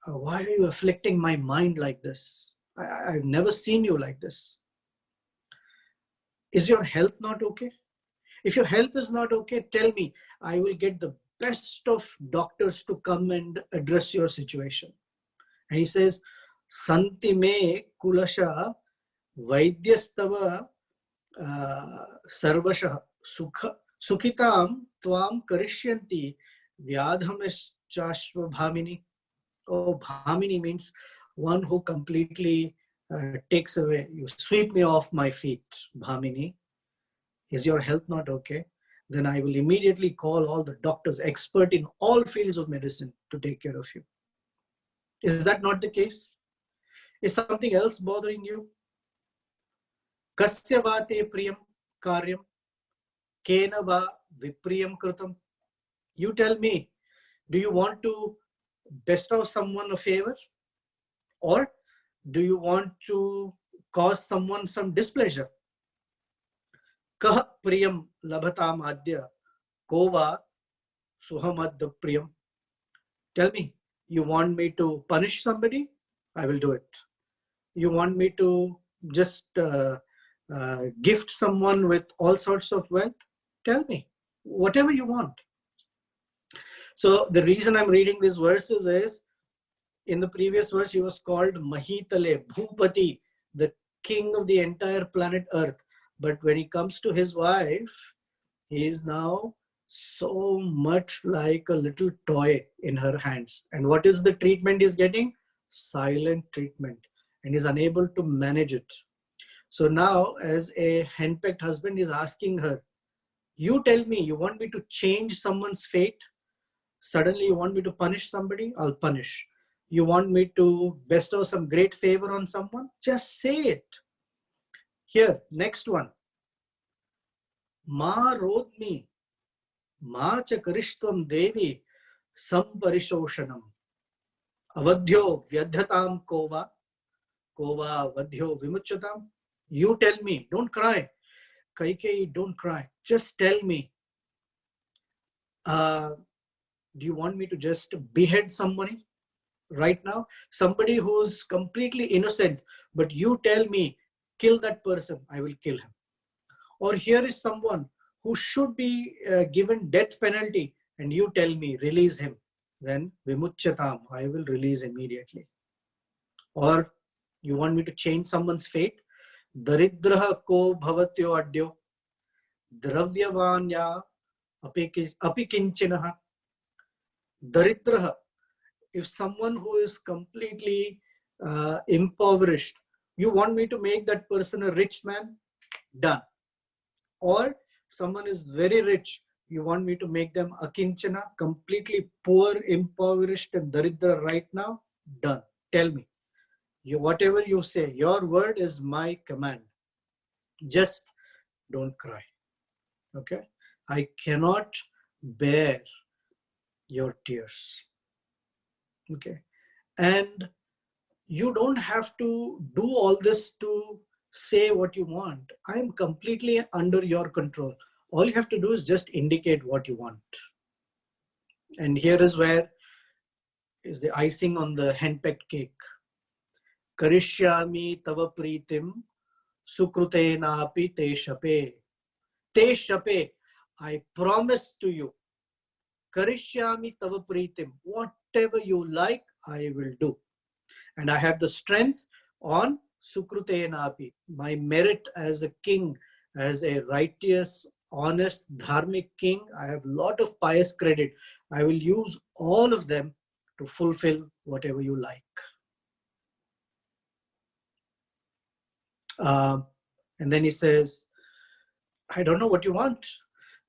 Why are you afflicting my mind like this? I've never seen you like this. Is your health not okay? If your health is not okay, tell me. I will get the best of doctors to come and address your situation." And he says, "Santi me kulasha vaidyastava sarvashah sukhitam tvam karishyanti vyadhamischashva bhamini." Oh, bhamini means one who completely takes away. You sweep me off my feet, bhamini. Is your health not okay? Then I will immediately call all the doctors, expert in all fields of medicine, to take care of you. Is that not the case? Is something else bothering you? Kasya va te priyam karyam kena va vipriyam kritam. You tell me, do you want to bestow someone a favor? Or do you want to cause someone some displeasure? Kah priyam labhatam adya kova suhamad priyam. Tell me, you want me to punish somebody? I will do it. You want me to just gift someone with all sorts of wealth? Tell me, whatever you want. So the reason I'm reading these verses is, in the previous verse, he was called Mahitale, Bhupati, the king of the entire planet Earth. But when he comes to his wife, he is now so much like a little toy in her hands. And what is the treatment he's getting? Silent treatment. And he's unable to manage it. So now, as a henpecked husband, is asking her, you tell me, you want me to change someone's fate? Suddenly you want me to punish somebody? I'll punish. You want me to bestow some great favor on someone? Just say it. Here, next one. Ma rodmi, ma cha karishtam devi, samparisoshanam. Avadhyo vyadhatam kova, kova vadhyo vimuchatam. You tell me, don't cry. Kaikeyi, don't cry. Just tell me. Do you want me to just behead somebody right now? Somebody who's completely innocent, but you tell me, kill that person, I will kill him. Or here is someone who should be given death penalty, and you tell me, release him. Then vimuchatam, I will release immediately. Or you want me to change someone's fate? Daridraha ko bhavatyo adyo, dravyavanya apikinchinaha. Daridraha, if someone who is completely impoverished, you want me to make that person a rich man? Done. Or someone is very rich, you want me to make them akinchana, completely poor, impoverished, and daridra right now? Done. Tell me. Whatever you say, your word is my command. Just don't cry. Okay? I cannot bear your tears. Okay? And you don't have to do all this to say what you want. I am completely under your control. All you have to do is just indicate what you want. And here is where is the icing on the henpecked cake. Karishyami tava pritim sukrutenapi te shape. Te shape, I promise to you. Karishyami tava pritim, whatever you like, I will do. And I have the strength on sukrutenapi, my merit as a king, as a righteous, honest, dharmic king. I have a lot of pious credit. I will use all of them to fulfill whatever you like. And then he says, I don't know what you want.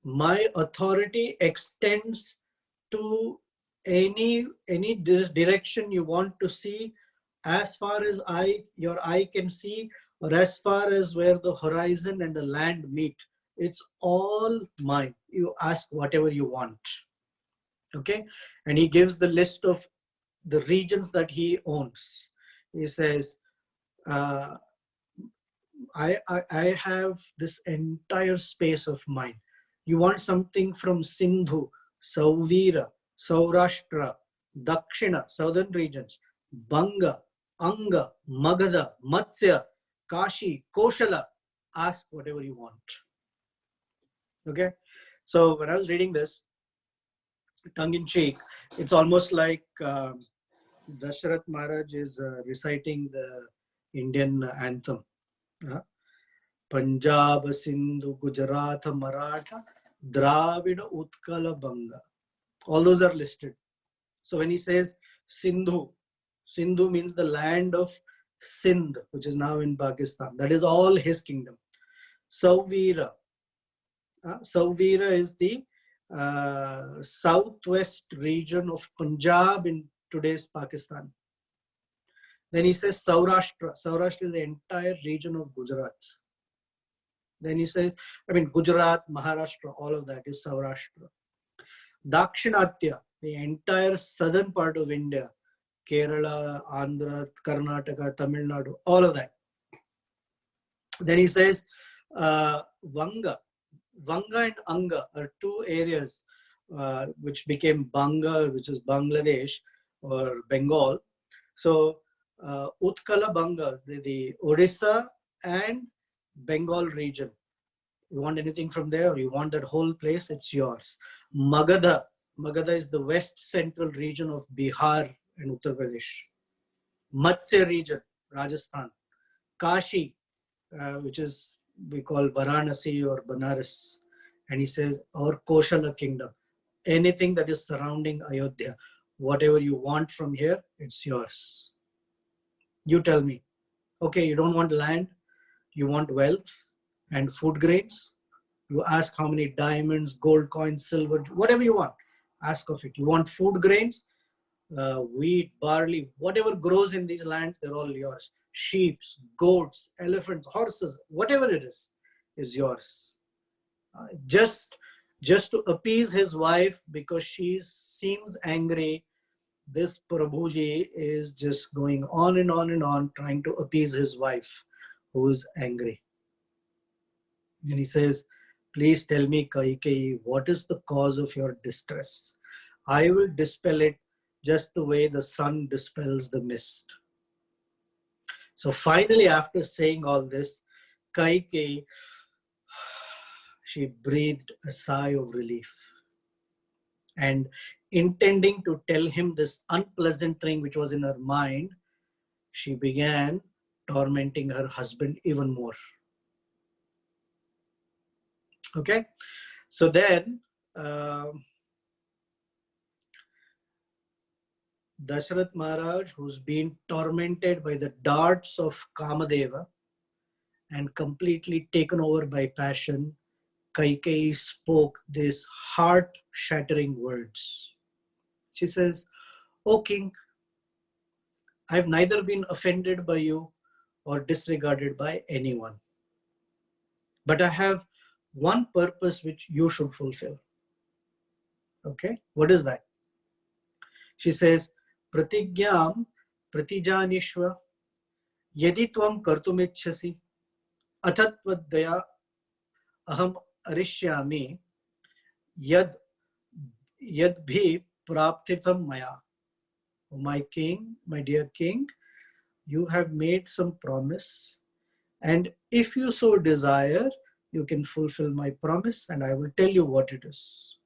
My authority extends to any direction you want to see, as far as your eye can see, or as far as where the horizon and the land meet. It's all mine. You ask whatever you want. Okay? And he gives the list of the regions that he owns. He says, I have this entire space of mine. You want something from Sindhu, Sauvira, Saurashtra, Dakshina, southern regions, Banga, Anga, Magadha, Matsya, Kashi, Koshala, ask whatever you want. Okay? So when I was reading this, tongue in cheek, it's almost like Dasaratha Maharaj is reciting the Indian anthem. Punjab, Sindhu, Gujarat, Maratha, Dravida, Utkala, Banga. All those are listed. So when he says Sindhu, Sindhu means the land of Sindh, which is now in Pakistan. That is all his kingdom. Sauvira. Sauvira is the southwest region of Punjab in today's Pakistan. Then he says Saurashtra. Saurashtra is the entire region of Gujarat. Then he says, Gujarat, Maharashtra, all of that is Saurashtra. Dakshinatya, the entire southern part of India, Kerala, Andhra, Karnataka, Tamil Nadu, all of that. Then he says, Vanga. Vanga and Anga are two areas which became Banga, which is Bangladesh or Bengal. So Utkala Banga, the Odisha and Bengal region. You want anything from there, or you want that whole place, it's yours. Magadha. Magadha is the west central region of Bihar and Uttar Pradesh. Matsya region, Rajasthan. Kashi, which is we call Varanasi or Banaras. And he says, or Koshala kingdom. Anything that is surrounding Ayodhya, whatever you want from here, it's yours. You tell me. Okay, you don't want land, you want wealth and food grains. You ask how many diamonds, gold coins, silver, whatever you want, ask of it. You want food grains, wheat, barley, whatever grows in these lands, they're all yours. Sheep, goats, elephants, horses, whatever it is yours. Just to appease his wife because she seems angry, this Prabhuji is just going on and on and on trying to appease his wife who is angry. And he says, please tell me, Kaikeyi, what is the cause of your distress? I will dispel it just the way the sun dispels the mist. So finally, after saying all this, Kaikeyi, she breathed a sigh of relief. And intending to tell him this unpleasant thing which was in her mind, she began tormenting her husband even more. Okay, so then Dasaratha Maharaj, who's been tormented by the darts of Kamadeva and completely taken over by passion, Kaikeyi spoke these heart-shattering words. She says, "O king, I've neither been offended by you or disregarded by anyone. But I have one purpose which you should fulfill." Okay, what is that? She says, "Pratigyam pratijanishva yadi tvam kartumicchasi athatvadaya aham arishyami yadbhi praptitham maya." Oh, my king, my dear king, you have made some promise, and if you so desire, you can fulfill my promise, and I will tell you what it is.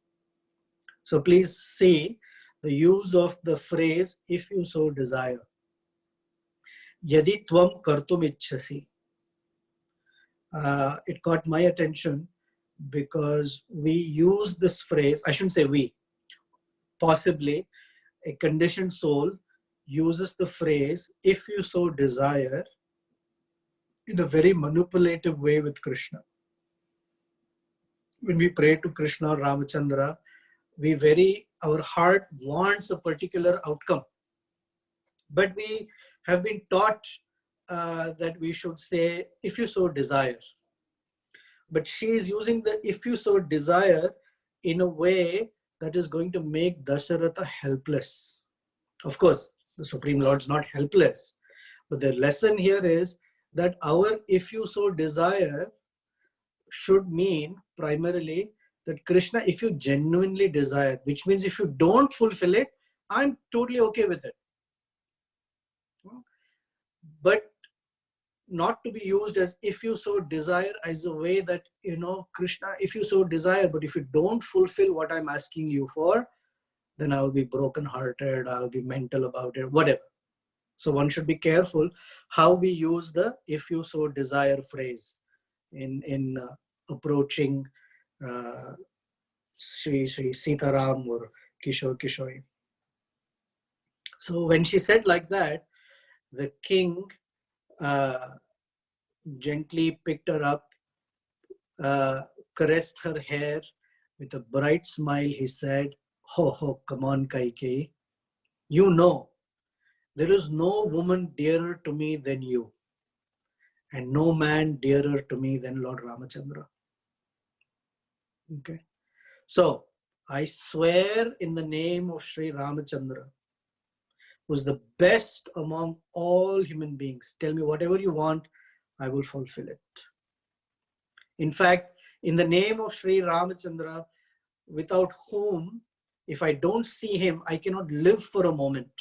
So please see the use of the phrase, if you so desire. Yadi tvam kartum ichchasi. It caught my attention because we use this phrase, I shouldn't say we, possibly a conditioned soul uses the phrase, if you so desire, in a very manipulative way with Krishna. When we pray to Krishna or Ramachandra, our heart wants a particular outcome. But we have been taught that we should say, if you so desire. But she is using the if you so desire in a way that is going to make Dasaratha helpless. Of course, the Supreme Lord is not helpless. But the lesson here is that our if you so desire should mean primarily that Krishna, if you genuinely desire, which means if you don't fulfill it, I'm totally okay with it. But not to be used as if you so desire as a way that, Krishna, if you so desire, but if you don't fulfill what I'm asking you for, then I will be broken-hearted, I'll be mental about it, whatever. So one should be careful how we use the if you so desire phrase in approaching Sri Sitaram or Kishori. So when she said like that, the king gently picked her up, caressed her hair. With a bright smile, he said, "Ho, ho, come on, Kaikeyi. You know, there is no woman dearer to me than you, and no man dearer to me than Lord Ramachandra." Okay. So, I swear in the name of Sri Ramachandra, who's the best among all human beings, tell me whatever you want, I will fulfill it. In fact, in the name of Sri Ramachandra, without whom, if I don't see him, I cannot live for a moment.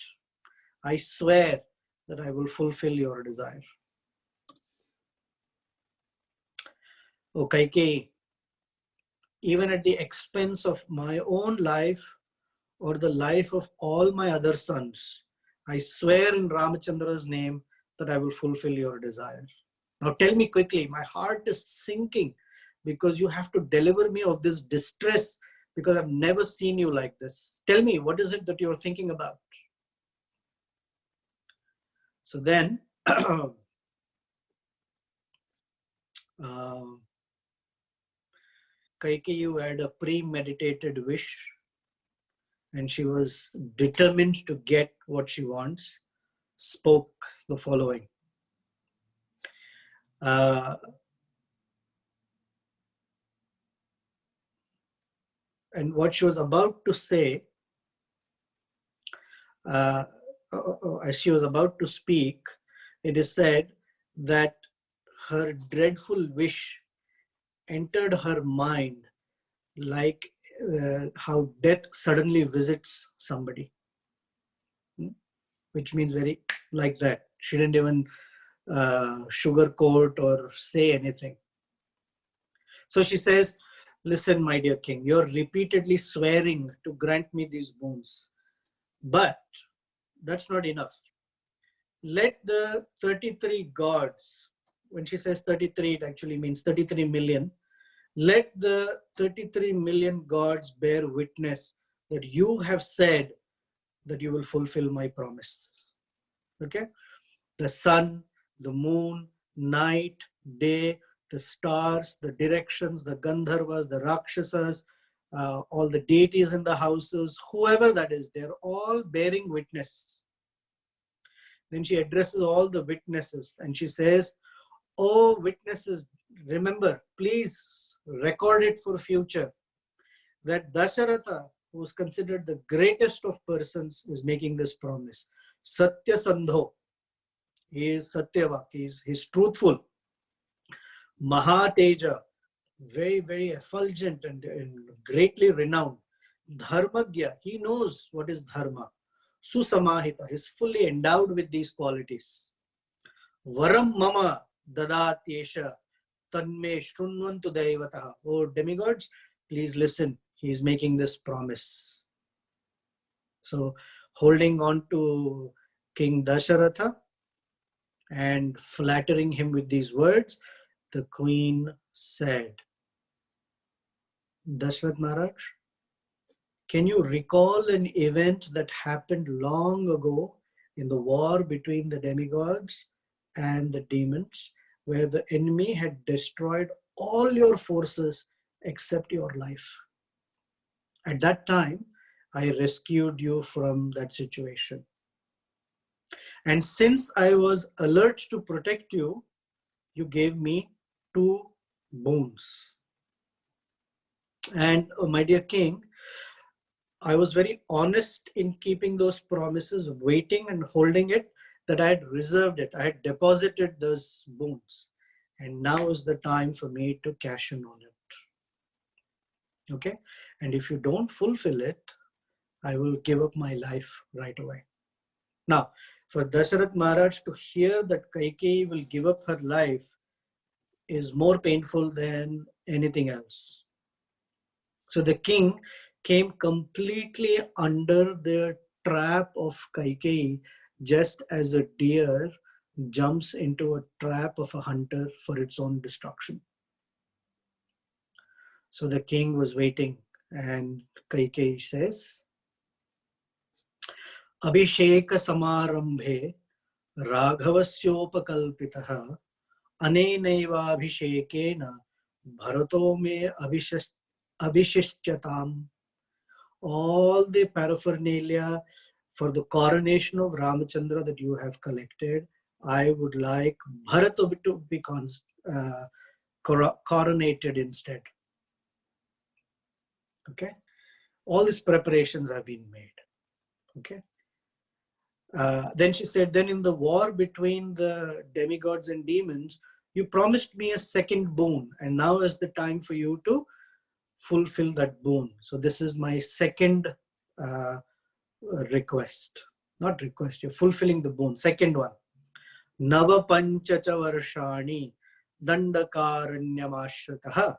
I swear that I will fulfill your desire. O Kaikeyi, even at the expense of my own life or the life of all my other sons, I swear in Ramachandra's name that I will fulfill your desire. Now tell me quickly, my heart is sinking because you have to deliver me of this distress because I've never seen you like this. Tell me, what is it that you're thinking about? So then, Kaikeyi had a premeditated wish and she was determined to get what she wants, spoke the following. And what she was about to say, as she was about to speak, it is said that her dreadful wish entered her mind like how death suddenly visits somebody, which means very like that. She didn't even sugarcoat or say anything. So she says, listen, my dear king, you're repeatedly swearing to grant me these boons, but that's not enough. Let the 33 gods, when she says 33, it actually means 33 million. Let the 33 million gods bear witness that you have said that you will fulfill my promise. Okay? The sun, the moon, night, day, the stars, the directions, the Gandharvas, the Rakshasas, all the deities in the houses, whoever that is, they're all bearing witness. Then she addresses all the witnesses and she says, oh, witnesses, remember, please record it for future, that Dasaratha, who is considered the greatest of persons, is making this promise. Satya Sandho, he is Satyavak, he's truthful. Mahateja, very, very effulgent and greatly renowned. Dharmagya, he knows what is dharma. Susamahita, he's fully endowed with these qualities. Varam mama dadatyesha tanme shrunvantu devataha. Oh demigods, please listen. He is making this promise. So holding on to King Dasaratha and flattering him with these words, the queen said, Dasaratha Maharaj, can you recall an event that happened long ago in the war between the demigods and the demons, where the enemy had destroyed all your forces except your life? At that time, I rescued you from that situation. And since I was alert to protect you, you gave me 2 boons. And my dear king, I was very honest in keeping those promises, waiting and holding it, that I had reserved it. I had deposited those boons. And now is the time for me to cash in on it. Okay? And if you don't fulfill it, I will give up my life right away. Now, for Dasaratha Maharaj to hear that Kaikeyi will give up her life is more painful than anything else. So the king came completely under the trap of Kaikeyi, just as a deer jumps into a trap of a hunter for its own destruction. So the king was waiting, and Kaikeyi says, Abhisheka samarambhe Raghavasyopakalpitaha Anenaiva Abhishekena Bharato me Abhishishyatam. All the paraphernalia for the coronation of Ramachandra that you have collected, I would like Bharata to be coronated instead. Okay? All these preparations have been made. Okay? Then she said, then in the war between the demigods and demons, you promised me a second boon, and now is the time for you to fulfill that boon. So this is my second request. Not request, you're fulfilling the boon, second one. Nava panchacha varshani dandakaranyamashritah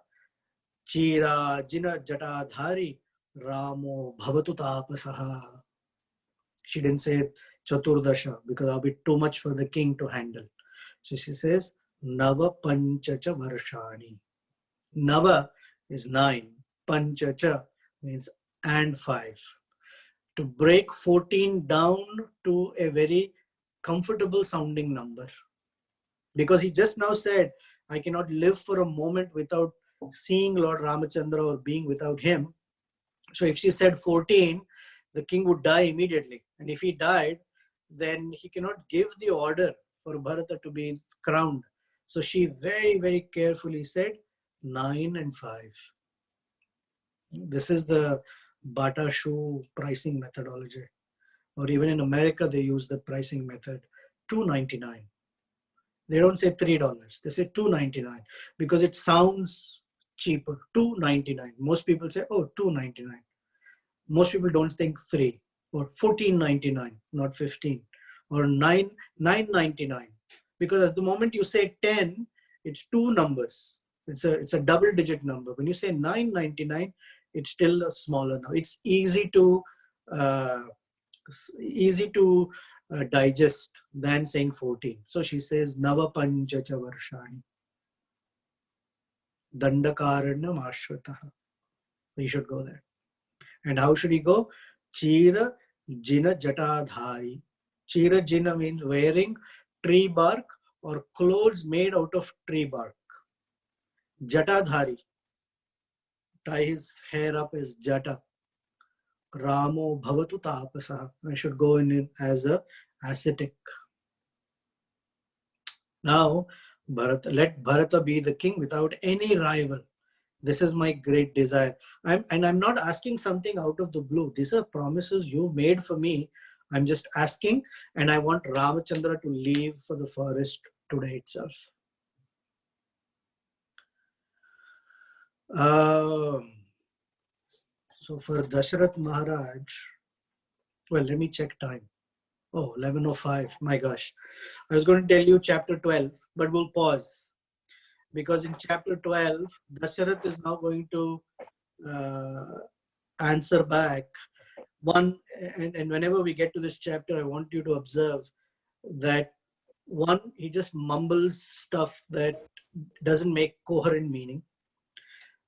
chira jina jatadhari ramo bhavatu tapasaha. She didn't say Chaturdasha because that'll be too much for the king to handle. So she says Nava Panchacha Varshani. Nava is 9. Panchacha means and 5. To break 14 down to a very comfortable sounding number. Because he just now said, I cannot live for a moment without seeing Lord Ramachandra or being without him. So if she said 14, the king would die immediately. And if he died, then he cannot give the order for Bharata to be crowned. So she very, very carefully said 9 and 5. This is the Bata shoe pricing methodology. Or even in America, they use the pricing method, $2.99. They don't say $3. They say $2.99 because it sounds cheaper. $2.99. Most people say, oh, $2.99. Most people don't think free, or $14.99, not 15, or $9.99, because at the moment you say 10, it's two numbers. It's a double digit number. When you say $9.99, it's still a smaller number. It's easy to digest than saying 14. So she says Nava Panchacha Varshani Dandakaranyam Ashvataha. We should go there. And how should he go? Chira Jina Jatadhari. Chira Jina means wearing tree bark or clothes made out of tree bark. Jatadhari. Tie his hair up as Jata. Ramo Bhavatu Tapasaha. I should go in it as a ascetic. Now, let Bharata be the king without any rival. This is my great desire. I'm not asking something out of the blue. These are promises you made for me. I'm just asking, and I want Ramachandra to leave for the forest today itself. So for Dasaratha Maharaj, well, let me check time. Oh, 11:05. My gosh. I was going to tell you chapter 12, but we'll pause. Because in chapter 12, Dasaratha is now going to answer back. And whenever we get to this chapter, I want you to observe that he just mumbles stuff that doesn't make coherent meaning.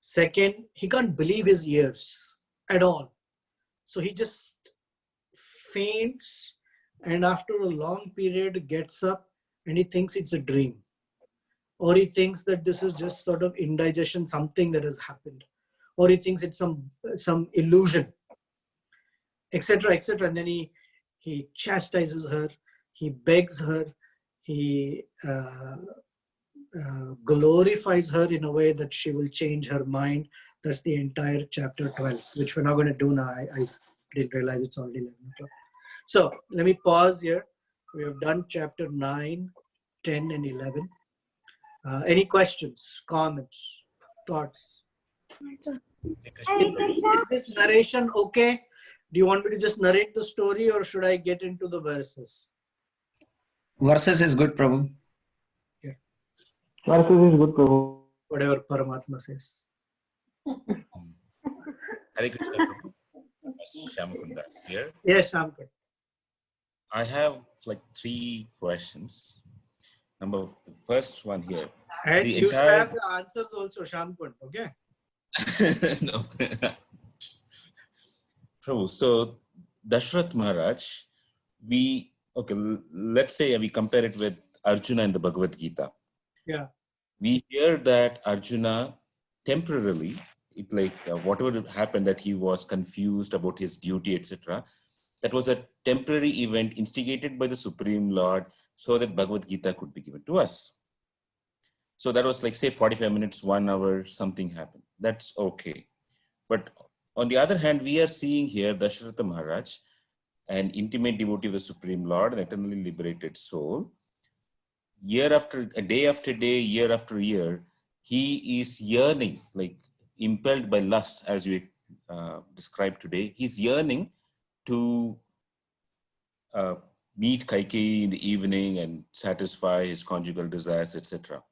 Second, he can't believe his ears at all. So he just faints, and after a long period gets up and he thinks it's a dream. Or he thinks that this is just sort of indigestion, something that has happened. Or he thinks it's some illusion, etc., etc. And then he chastises her, he begs her, he glorifies her in a way that she will change her mind. That's the entire chapter 12, which we're not going to do now. I didn't realize it's already 11 o'clock. So let me pause here. We have done chapter 9, 10, and 11. Any questions, comments, thoughts? Is this narration okay? Do you want me to just narrate the story, or should I get into the verses? Verses is good, Prabhu. Okay. Verses is good, Prabhu. Whatever Paramatma says. Hare Krishna, Prabhu. Shamakundas here. Yes, Shamkar. I have like 3 questions. The first one here. And you should have the answers also, Shamkar. Okay. No. Prabhu, so Dasaratha Maharaj, let's say we compare it with Arjuna in the Bhagavad Gita. Yeah. We hear that Arjuna temporarily, whatever happened, that he was confused about his duty, etc. That was a temporary event instigated by the Supreme Lord so that Bhagavad Gita could be given to us. So that was like, say, 45 minutes, 1 hour, something happened. That's okay. But on the other hand, we are seeing here Dasaratha Maharaj, an intimate devotee of the Supreme Lord, an eternally liberated soul. Day after day, year after year, he is yearning, like impelled by lust, as we described today. He's yearning to meet Kaikeyi in the evening and satisfy his conjugal desires, etc.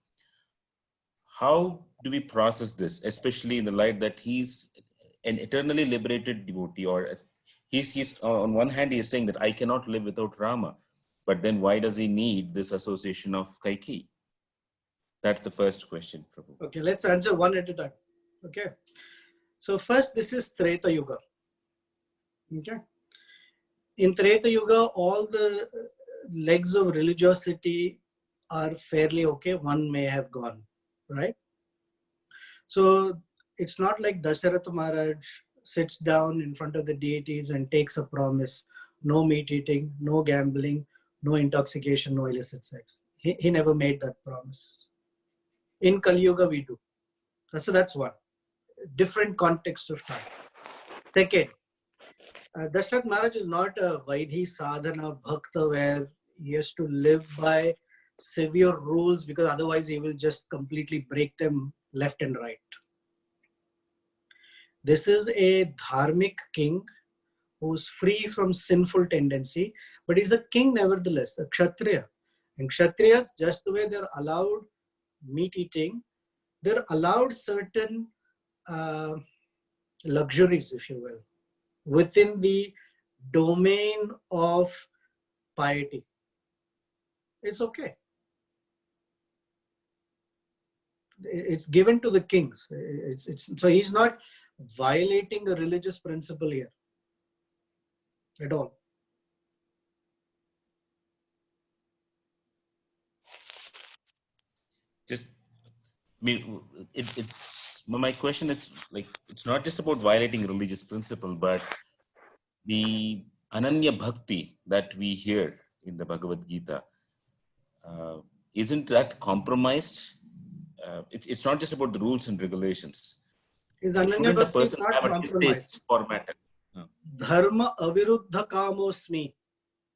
How do we process this, especially in the light that he's an eternally liberated devotee, or he's on one hand, he is saying that I cannot live without Rama, but then why does he need this association of Kaikeyi? That's the first question, Prabhu. Okay, let's answer one at a time. Okay. So first, this is Treta Yuga. Okay. In Treta Yuga, all the legs of religiosity are fairly okay. One may have gone, right? So it's not like Dasaratha Maharaj sits down in front of the deities and takes a promise. No meat eating, no gambling, no intoxication, no illicit sex. He never made that promise. In Kali Yuga, we do. So that's one. Different context of time. Second, Dasaratha Maharaj is not a Vaidhi sadhana bhakta where he has to live by severe rules, because otherwise he will just completely break them left and right. This is a dharmic king who's free from sinful tendency, but he's a king nevertheless, a kshatriya. And kshatriyas, just the way they're allowed meat eating, they're allowed certain luxuries, if you will, within the domain of piety. It's okay. It's given to the kings. So he's not violating a religious principle here at all. Just, I mean, it's my question is like, it's not just about violating religious principle, but the Ananya Bhakti that we hear in the Bhagavad Gita, isn't that compromised? It's not just about the rules and regulations. His Ananya Shouldn't a Bhakti is person not have a compromised. distaste for matter? Dharma aviruddha kamosmi.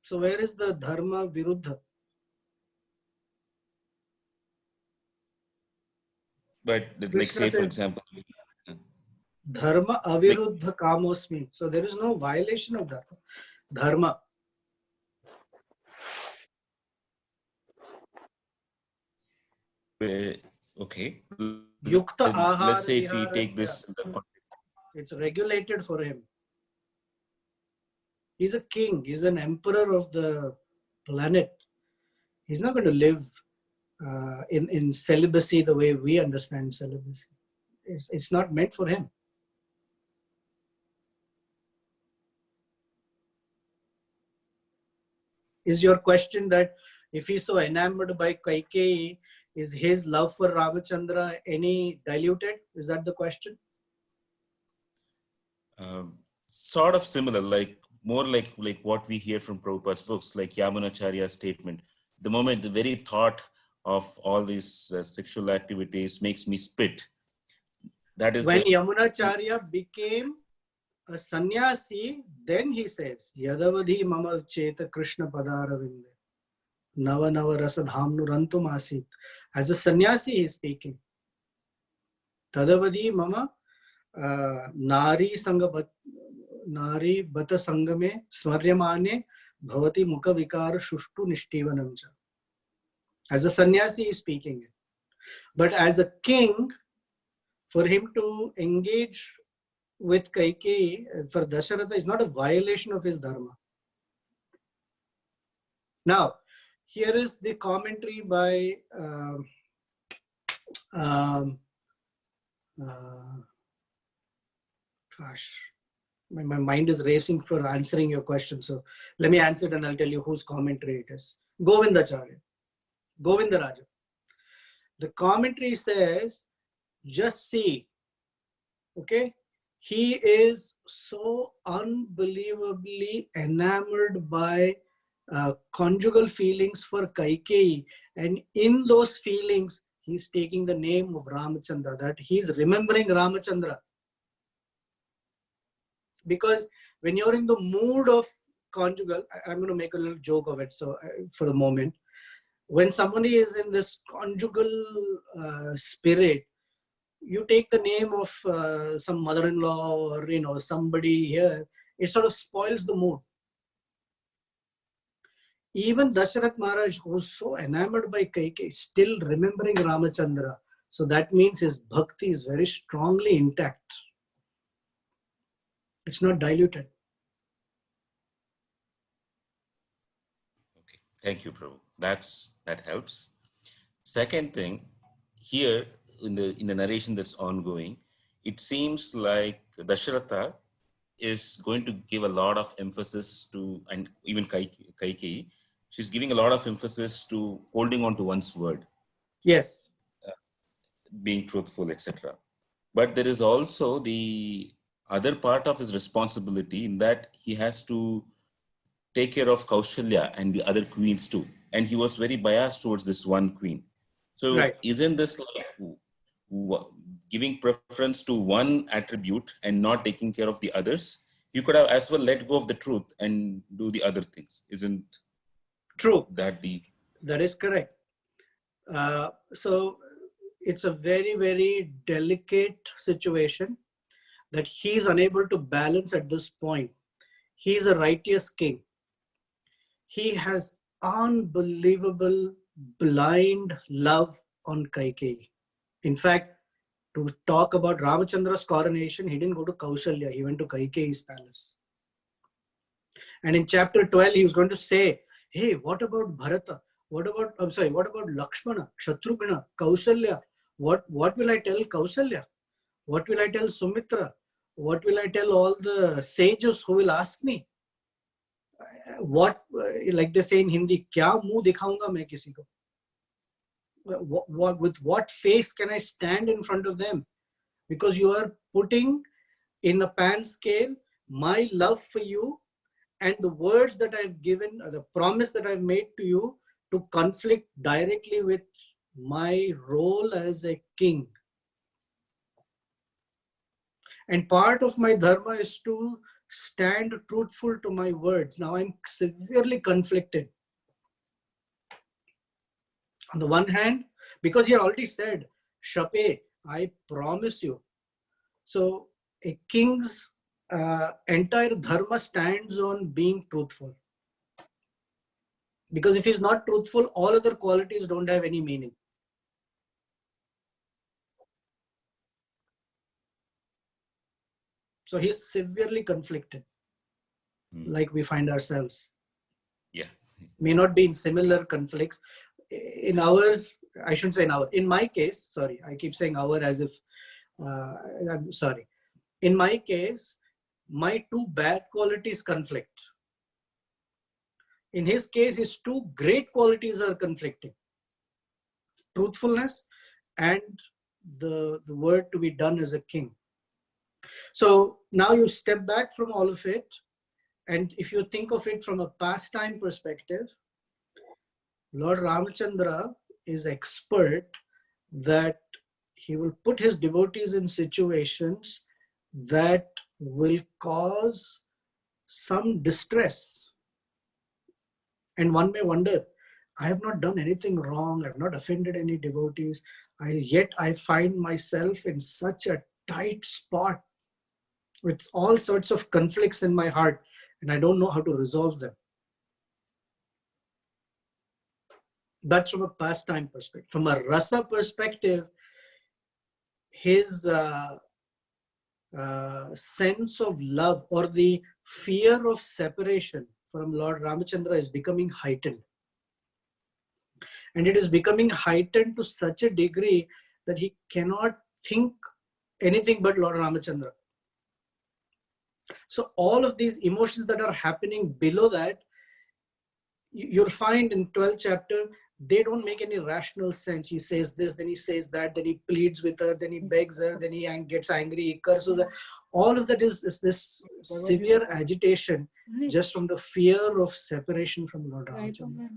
So where is the dharma viruddha? But like, Krishna say for said, example, Dharma aviruddha kamosmi. So there is no violation of dharma. Dharma. Okay. Yukta ahara Let's say if we take viharasya. this, It's regulated for him. He's a king. He's an emperor of the planet. He's not going to live in celibacy the way we understand celibacy. It's not meant for him. Is your question that if he's so enamored by Kaikeyi, is his love for Ramachandra any diluted? Is that the question? sort of similar, like more like what we hear from Prabhupada's books, like Yamunacharya's statement. The moment, the very thought of all these sexual activities makes me spit. That is when Yamunacharya became a sannyasi, then he says, Yadavadhi mama cheta Krishna padaravinde nava nava rasadhamnu rantum asit. As a sannyasi he is speaking. Tadavadhi mama nari bata sangame smaryamane bhavati mukha vikara shushtu nishtivanam cha. As a sannyasi he is speaking it. But as a king, for him to engage with Kaikeyi for Dasaratha is not a violation of his dharma. Now, here is the commentary by my mind is racing for answering your question. So let me answer it and I'll tell you whose commentary it is. Govindacharya, Govindaraja. The commentary says, just see, okay, he is so unbelievably enamored by conjugal feelings for Kaikeyi, and in those feelings he's taking the name of Ramachandra, that he's remembering Ramachandra. Because when you're in the mood of conjugal, I'm going to make a little joke of it, so for the moment, when somebody is in this conjugal spirit, you take the name of some mother-in-law or somebody here, it sort of spoils the mood. Even Dasharath Maharaj, who's so enamored by Kaikeyi, is still remembering Ramachandra. So that means his bhakti is very strongly intact. It's not diluted. Okay, thank you, Prabhu. That helps. Second thing, here in the narration that's ongoing, it seems like Dasharatha is going to give a lot of emphasis to, and even Kaikeyi, she's giving a lot of emphasis to holding on to one's word, Yes. being truthful, etc. But there is also the other part of his responsibility in that he has to take care of Kaushalya and the other queens too. And he was very biased towards this one queen. So Right. isn't this like giving preference to one attribute and not taking care of the others? You could have as well let go of the truth and do the other things. Isn't True. that the... That is correct. So it's a very, very delicate situation that he is unable to balance at this point. He is a righteous king. He has unbelievable blind love on Kaikeyi. In fact, to talk about Ramachandra's coronation, he didn't go to Kaushalya, he went to Kaikeyi's palace. And in chapter 12, he was going to say, hey, what about Bharata? What about Lakshmana, Shatrughna, Kausalya? What will I tell Kausalya? What will I tell Sumitra? What will I tell all the sages who will ask me? What, like they say in Hindi, kya muh dikhaunga main kisi ko? With what face can I stand in front of them? Because you are putting in a pan scale my love for you and the words that I've given, the promise that I've made to you, to conflict directly with my role as a king. And part of my dharma is to stand truthful to my words. Now I'm severely conflicted. On the one hand, because he had already said, Shape, I promise you. So a king's entire dharma stands on being truthful. Because if he's not truthful, all other qualities don't have any meaning. So he's severely conflicted, like we find ourselves. Yeah. May not be in similar conflicts. In our, I shouldn't say in our, in my case, sorry, I keep saying our as if, I'm sorry. In my case, my two bad qualities conflict. In his case, his two great qualities are conflicting. Truthfulness and the word to be done as a king. So now you step back from all of it. And if you think of it from a pastime perspective, Lord Ramachandra is expert that he will put his devotees in situations that will cause some distress. And one may wonder, I have not done anything wrong. I have not offended any devotees. Yet I find myself in such a tight spot with all sorts of conflicts in my heart, and I don't know how to resolve them. That's from a pastime perspective. From a rasa perspective, his sense of love or the fear of separation from Lord Ramachandra is becoming heightened. And it is becoming heightened to such a degree that he cannot think anything but Lord Ramachandra. So all of these emotions that are happening below that, you'll find in 12th chapter, they don't make any rational sense. He says this, then he says that, then he pleads with her, then he begs her, then he gets angry, he curses her. All of that is this severe agitation just from the fear of separation from Lord Ramachandra.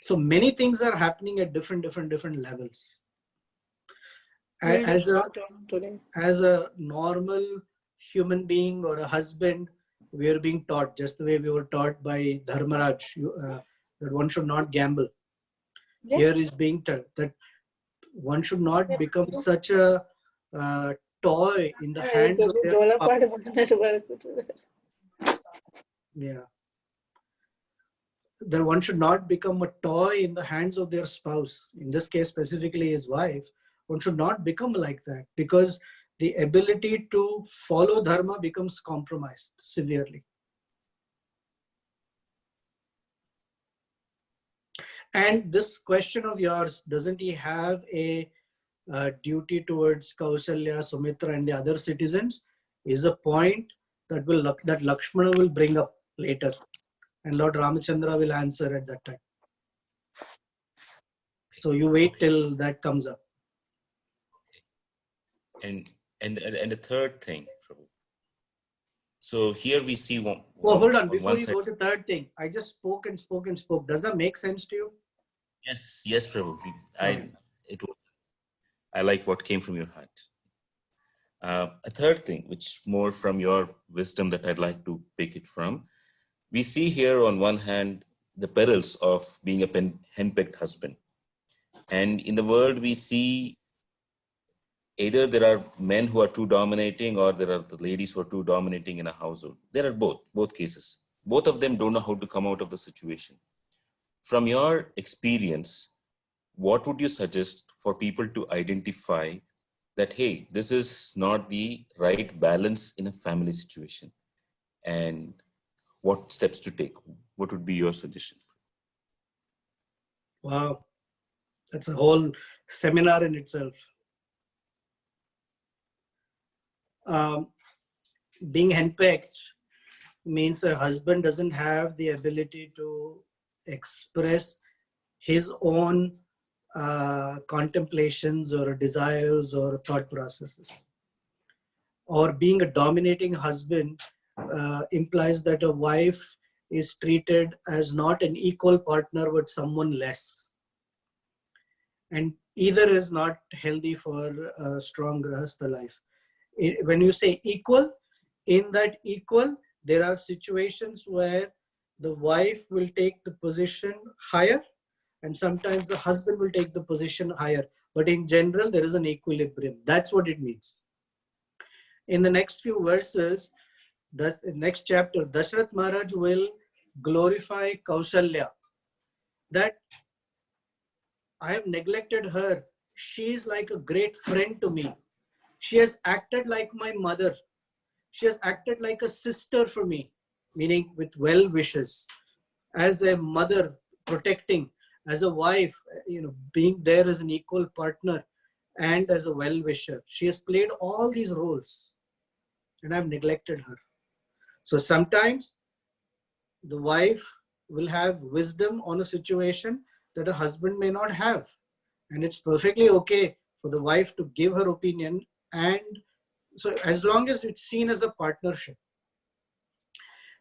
So many things are happening at different levels. As a normal human being or a husband, we are being taught just the way we were taught by Dharmaraj that one should not gamble. Here is being taught that one should not become such a toy in the hands of their puppet. Yeah. That one should not become a toy in the hands of their spouse. In this case, specifically his wife, one should not become like that, because the ability to follow dharma becomes compromised severely. And this question of yours, doesn't he have a duty towards Kausalya, Sumitra, and the other citizens, is a point that Lakshmana will bring up later, and Lord Ramachandra will answer at that time. So you wait till that comes up. And the third thing, Prabhu. So here we see one. Hold on. On Before one you side, go to third thing, I just spoke and spoke and spoke. Does that make sense to you? yes, Prabhu. I like what came from your heart. A third thing, which more from your wisdom that I'd like to pick it from, we see here on one hand the perils of being a henpecked husband. And in the world, we see either there are men who are too dominating, or there are the ladies who are too dominating in a household. There are both cases. Both of them don't know how to come out of the situation. From your experience, what would you suggest for people to identify that, hey, this is not the right balance in a family situation, and what steps to take? What would be your suggestion? Wow, that's a whole seminar in itself. Being henpecked means a husband doesn't have the ability to express his own contemplations or desires or thought processes. Or being a dominating husband implies that a wife is treated as not an equal partner but someone less. And either is not healthy for a strong grahastha life. When you say equal, in that equal, there are situations where the wife will take the position higher, and sometimes the husband will take the position higher. But in general, there is an equilibrium. That's what it means. In the next few verses, the next chapter, Dasaratha Maharaj will glorify Kausalya. That I have neglected her. She is like a great friend to me. She has acted like my mother. She has acted like a sister for me, meaning with well wishes, as a mother protecting, as a wife, being there as an equal partner, and as a well wisher. She has played all these roles, and I've neglected her. So sometimes the wife will have wisdom on a situation that a husband may not have. And it's perfectly okay for the wife to give her opinion, and so as long as it's seen as a partnership.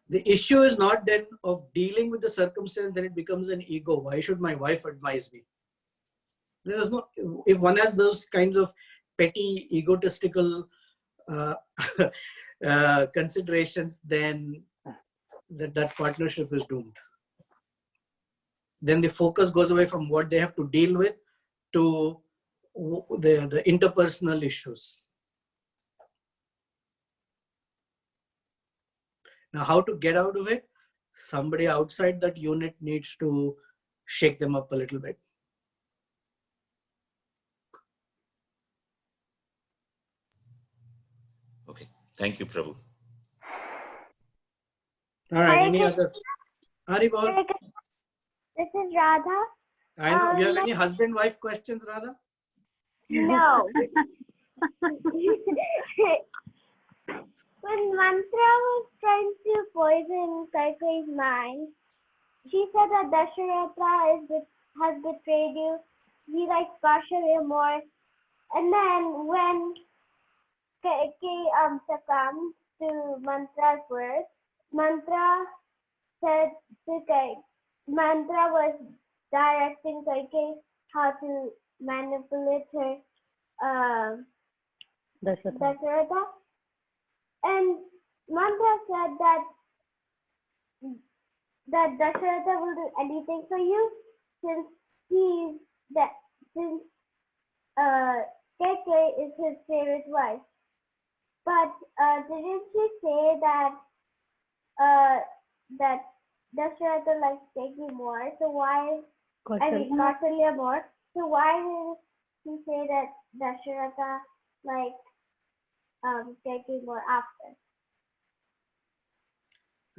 The issue is not then of dealing with the circumstance, then it becomes an ego. Why should my wife advise me? There's no, if one has those kinds of petty egotistical considerations, then that partnership is doomed. Then the focus goes away from what they have to deal with to the interpersonal issues. Now, how to get out of it? Somebody outside that unit needs to shake them up a little bit. Okay, thank you, Prabhu. All right, any other? Haribol. This is Radha. I know. You have any husband-wife questions, Radha? No. When Mantra was trying to poison Kaikeyi's mind, she said that Dasaratha has betrayed you. He likes partial remorse. And then when Kaikeyi succumbed to Mantra's words, Mantra said to Kaikeyi, Mantra was directing Kaikeyi how to manipulate her Dasaratha. And Mantra said that Dasaratha will do anything for you since Kaikeyi is his favorite wife. But didn't she say that that Dasaratha likes Kaikeyi more. So why, I mean, Kausalya more. So why did he say that Dasaratha likes Kaikeyi more after?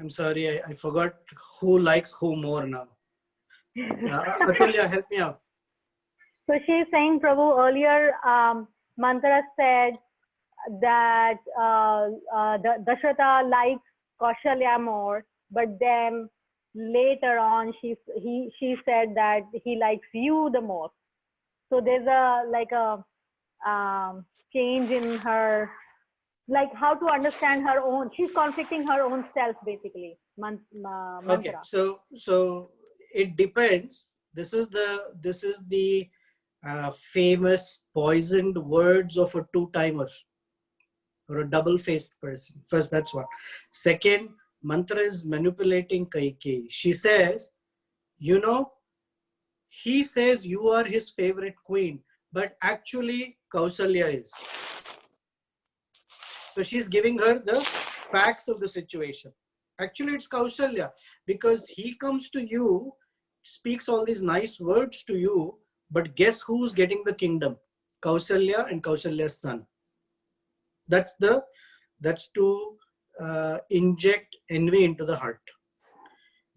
I'm sorry, I forgot who likes who more now. Atulya, help me out. So she's saying, Prabhu, earlier Mantra said that Dasaratha likes Kaushalya more, but then later on she said that he likes you the most. So there's a change in her, like how to understand her own. She's conflicting her own self basically. Mantra. Okay, so it depends. This is the famous poisoned words of a two-timer or a double-faced person. First, that's one. Second, Mantra is manipulating Kaikeyi. She says, he says you are his favorite queen, but actually Kausalya is. So she's giving her the facts of the situation. Actually, it's Kausalya, because he comes to you, speaks all these nice words to you, but guess who's getting the kingdom? Kausalya and Kausalya's son. That's to inject envy into the heart.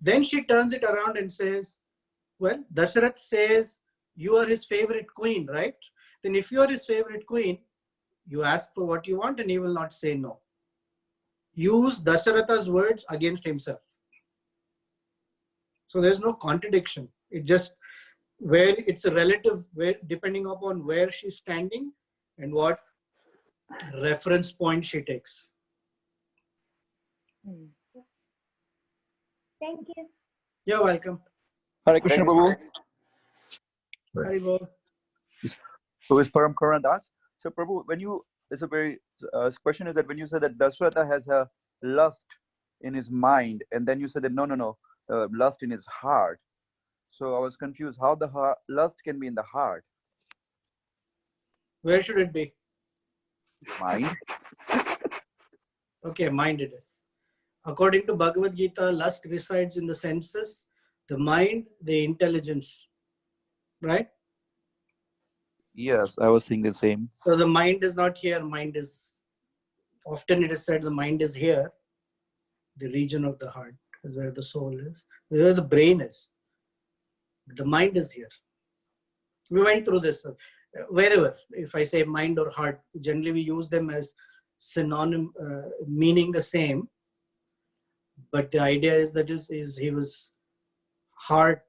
Then she turns it around and says, well, Dasarath says you are his favorite queen, right? Then if you are his favorite queen, you ask for what you want and he will not say no. Use Dasaratha's words against himself. So there's no contradiction. It just, where it's a relative, where depending upon where she's standing and what reference point she takes. Thank you. You're welcome. Hare Krishna Prabhu. Haribol. So is Param Karan Das. So Prabhu, when you, it's a very question is that when you said that Dasaratha has a lust in his mind, and then you said that no, lust in his heart. So I was confused how the lust can be in the heart. Where should it be? Mind. Okay, mind it is. According to Bhagavad Gita, lust resides in the senses, the mind, the intelligence, right? Yes, I was thinking the same. So the mind is not here, mind is, often it is said the mind is here, the region of the heart is where the soul is, where the brain is. The mind is here. We went through this. Wherever, if I say mind or heart, generally we use them as synonym, meaning the same. But the idea is that is he was heart.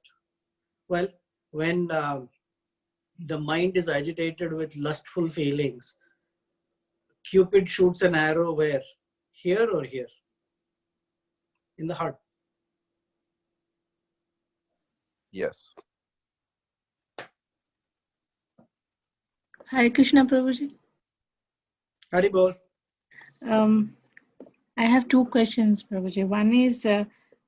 Well, when the mind is agitated with lustful feelings, Cupid shoots an arrow where? Here or here? In the heart. Yes. Hare Krishna Prabhuji. Haribol. I have two questions, Prabhuji. One is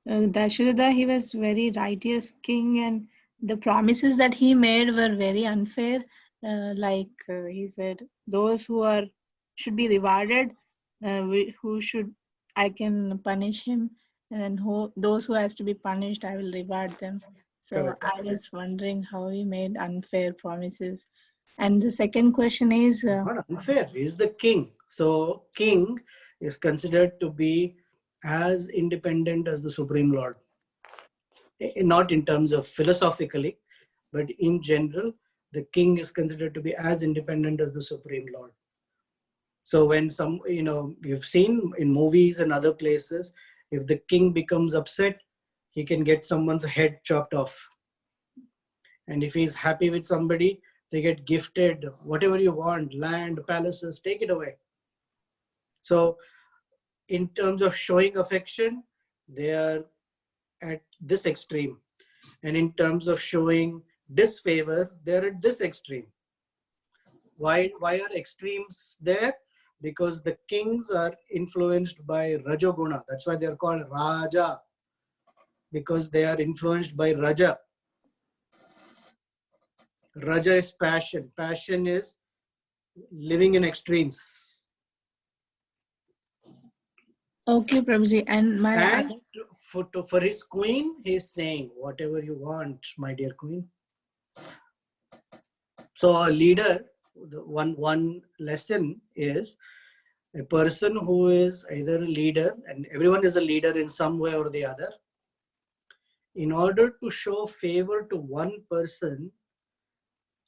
Dasaratha, he was very righteous king, and the promises that he made were very unfair. He said, those who should be rewarded, I can punish him, and those who has to be punished, I will reward them. So Correct. I was wondering how he made unfair promises. And the second question is... not unfair, he is the king. So king is considered to be as independent as the Supreme Lord. Not in terms of philosophically, but in general, the king is considered to be as independent as the Supreme Lord. So when you've seen in movies and other places, if the king becomes upset, he can get someone's head chopped off. And if he's happy with somebody, they get gifted whatever you want, land, palaces, take it away. So in terms of showing affection, they are at this extreme. And in terms of showing disfavor, they're at this extreme. Why are extremes there? Because the kings are influenced by Rajoguna. That's why they're called Raja, because they are influenced by Raja. Raja is passion. Passion is living in extremes. Okay, Prabhuji. And for his queen, he's saying, whatever you want, my dear queen. So a leader, the one lesson is a person who is either a leader, and everyone is a leader in some way or the other. In order to show favor to one person,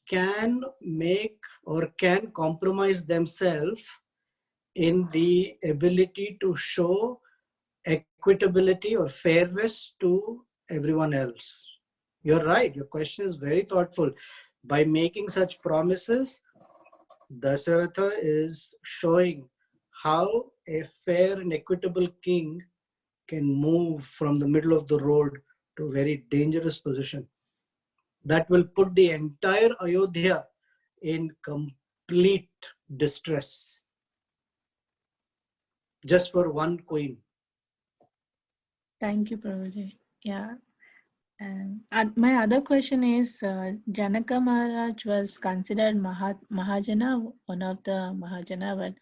can make or can compromise themselves in the ability to show equitability or fairness to everyone else. You're right. Your question is very thoughtful. By making such promises, Dasaratha is showing how a fair and equitable king can move from the middle of the road to a very dangerous position. That will put the entire Ayodhya in complete distress just for one queen. Thank you, Prabhuji. Yeah. And my other question is, Janaka Maharaj was considered Mahajana, one of the Mahajana, but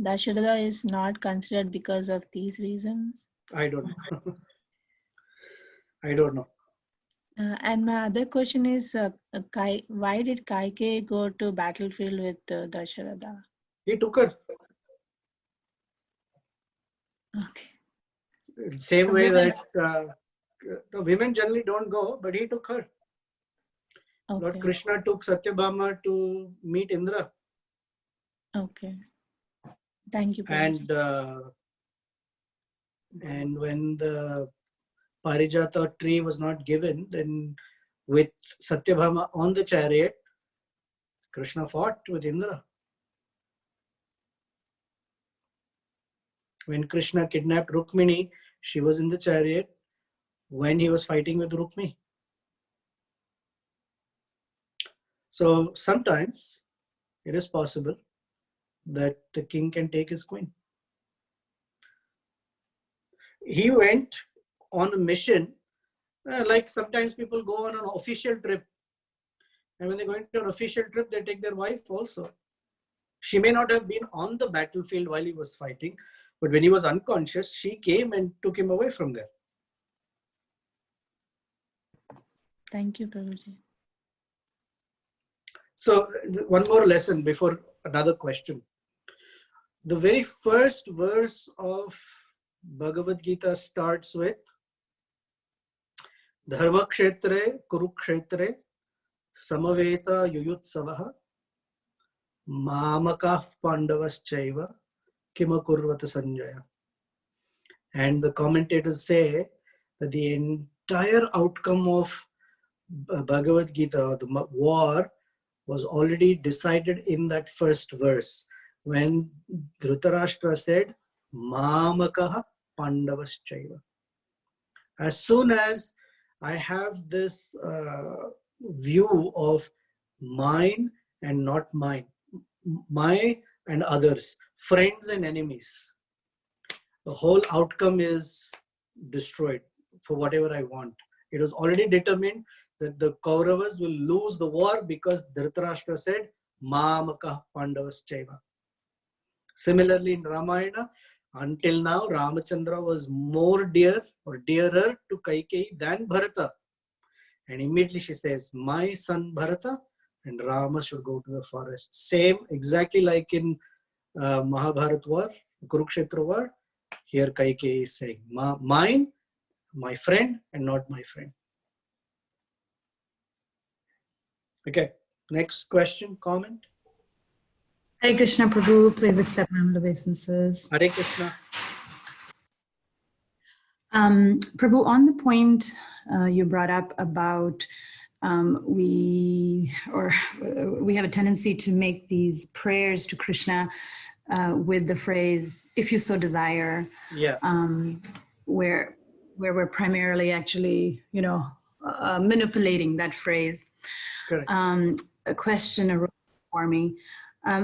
Dasaratha is not considered because of these reasons. I don't know. I don't know. And my other question is, why did Kaikeyi go to battlefield with Dasaratha? He took her. Okay. Same So way women- that women generally don't go, but he took her. Okay. Lord Krishna took Satyabhama to meet Indra. Okay. Thank you, Prabhuji. And when the Parijata tree was not given, then with Satyabhama on the chariot, Krishna fought with Indra. When Krishna kidnapped Rukmini, she was in the chariot when he was fighting with Rukmi. So sometimes it is possible that the king can take his queen. He went on a mission, like sometimes people go on an official trip. And when they're going to an official trip, they take their wife also. She may not have been on the battlefield while he was fighting, but when he was unconscious, she came and took him away from there. Thank you, Prabhuji. So one more lesson before another question. The very first verse of Bhagavad Gita starts with Dharma Kshetre Kurukshetre Samaveta Yuyutsavaha Mamakah Pandavaschaiva Kimakurvata Sanjaya. And the commentators say that the entire outcome of Bhagavad Gita, the war, was already decided in that first verse when Dhritarashtra said, Mamakaha Pandavaschaiva. As soon as I have this view of mine and not mine, my and others, friends and enemies, the whole outcome is destroyed for whatever I want. It was already determined that the Kauravas will lose the war because Dhritarashtra said, Mamaka Pandavaschaiva. Similarly, in Ramayana, until now, Ramachandra was more dear or dearer to Kaikeyi than Bharata. And immediately she says, my son Bharata and Rama should go to the forest. Same, exactly like in Mahabharata war, Kurukshetra war, here Kaikeyi is saying, mine, my friend, and not my friend. Okay, next question, comment. Hare Krishna Prabhu, please accept my humble obeisances. Hare Krishna. Prabhu, on the point you brought up about we have a tendency to make these prayers to Krishna with the phrase, if you so desire, Yeah. Where we're primarily actually, manipulating that phrase. Correct. A question arose for me.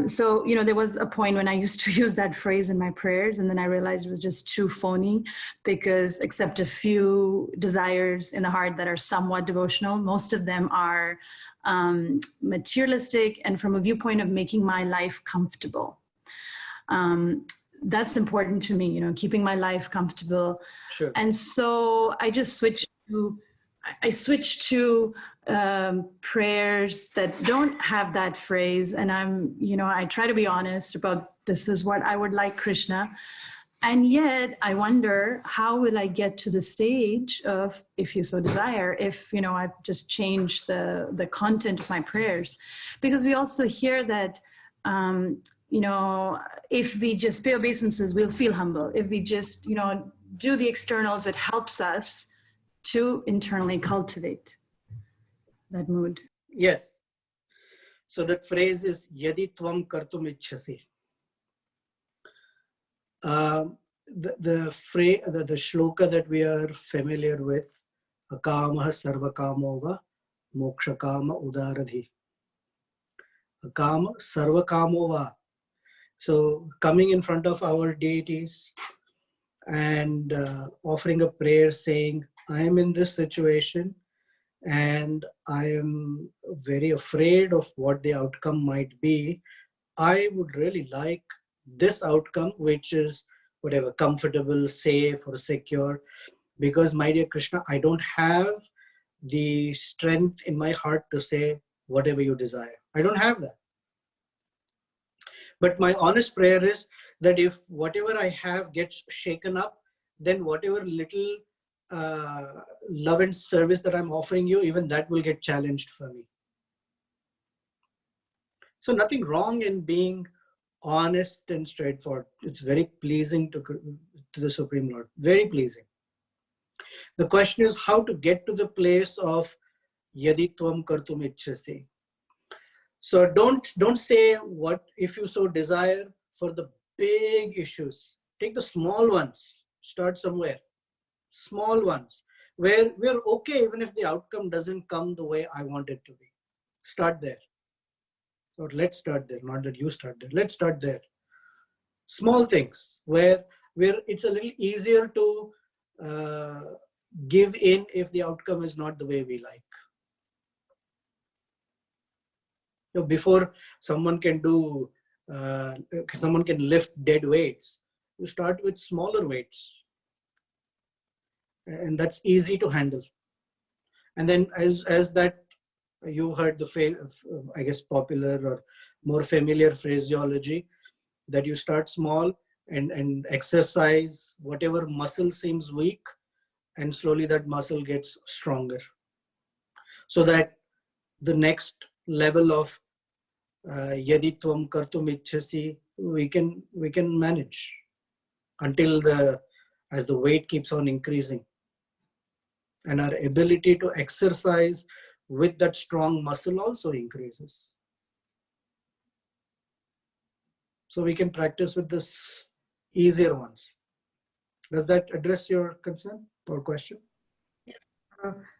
So, there was a point when I used to use that phrase in my prayers, and then I realized it was just too phony because except a few desires in the heart that are somewhat devotional, most of them are materialistic and from a viewpoint of making my life comfortable. that's important to me, you know, keeping my life comfortable. Sure. And so I just switched to prayers that don't have that phrase. And I try to be honest about this is what I would like Krishna. And yet I wonder, how will I get to the stage of, if you so desire, if, I've just changed the content of my prayers? Because we also hear that, if we just pay obeisances, we'll feel humble. If we just, do the externals, it helps us to internally cultivate that mood. Yes. So that phrase is yadi tvam kartum ichhasi. The phrase, the shloka that we are familiar with, akamaha sarvakamova mokshakama udaradhi. Akama sarvakamova. So coming in front of our deities and offering a prayer saying, I am in this situation and I am very afraid of what the outcome might be. I would really like this outcome, which is whatever, comfortable, safe, or secure, because my dear Krishna, I don't have the strength in my heart to say whatever you desire. I don't have that. But my honest prayer is that if whatever I have gets shaken up, then whatever little love and service that I'm offering you, even that will get challenged for me. So nothing wrong in being honest and straightforward. It's very pleasing to the Supreme Lord, very pleasing. The question is how to get to the place of yadi tvam kartum ichhasi. So don't say what if you so desire for the big issues. Take the small ones. Start somewhere. Small ones where we're okay even if the outcome doesn't come the way I want it to be. Start there. Or let's start there. Not that you start there. Let's start there. Small things where it's a little easier to give in if the outcome is not the way we like. Before someone can lift dead weights, you start with smaller weights, and that's easy to handle. And then as that, you heard the I guess popular or more familiar phraseology that you start small and exercise whatever muscle seems weak, and slowly that muscle gets stronger, so that the next level of yadi tvam kartum ichhasi we can manage until as the weight keeps on increasing and our ability to exercise with that strong muscle also increases. So we can practice with this easier ones. Does that address your concern or question?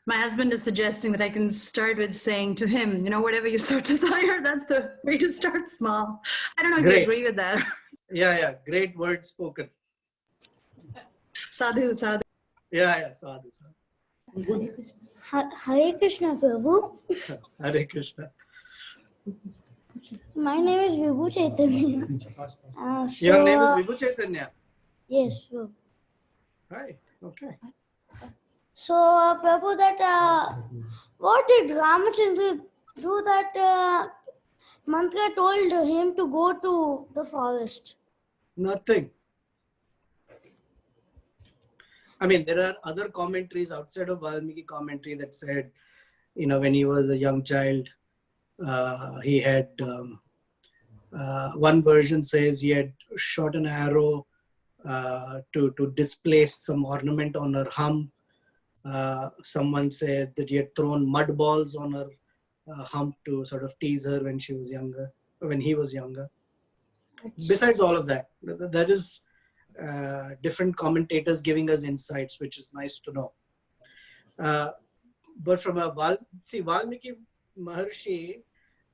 My husband is suggesting that I can start with saying to him, whatever you so desire, that's the way to start small. I don't know if you agree with that. Yeah. Great word spoken. Sadhu. Yeah, sadhu. Hare Krishna, Prabhu. Hare Krishna. My name is Vibhu Chaitanya. Your name is Vibhu Chaitanya? Yes, Prabhu. Hi, okay. So, Prabhu, what did Ramachandra do that mantra told him to go to the forest? Nothing. I mean, there are other commentaries outside of Valmiki commentary that said, when he was a young child, he had, one version says he had shot an arrow to displace some ornament on her hump. Someone said that he had thrown mud balls on her hump to sort of tease her when he was younger. Besides all of that, that is different commentators giving us insights, which is nice to know. But from Valmiki Maharshi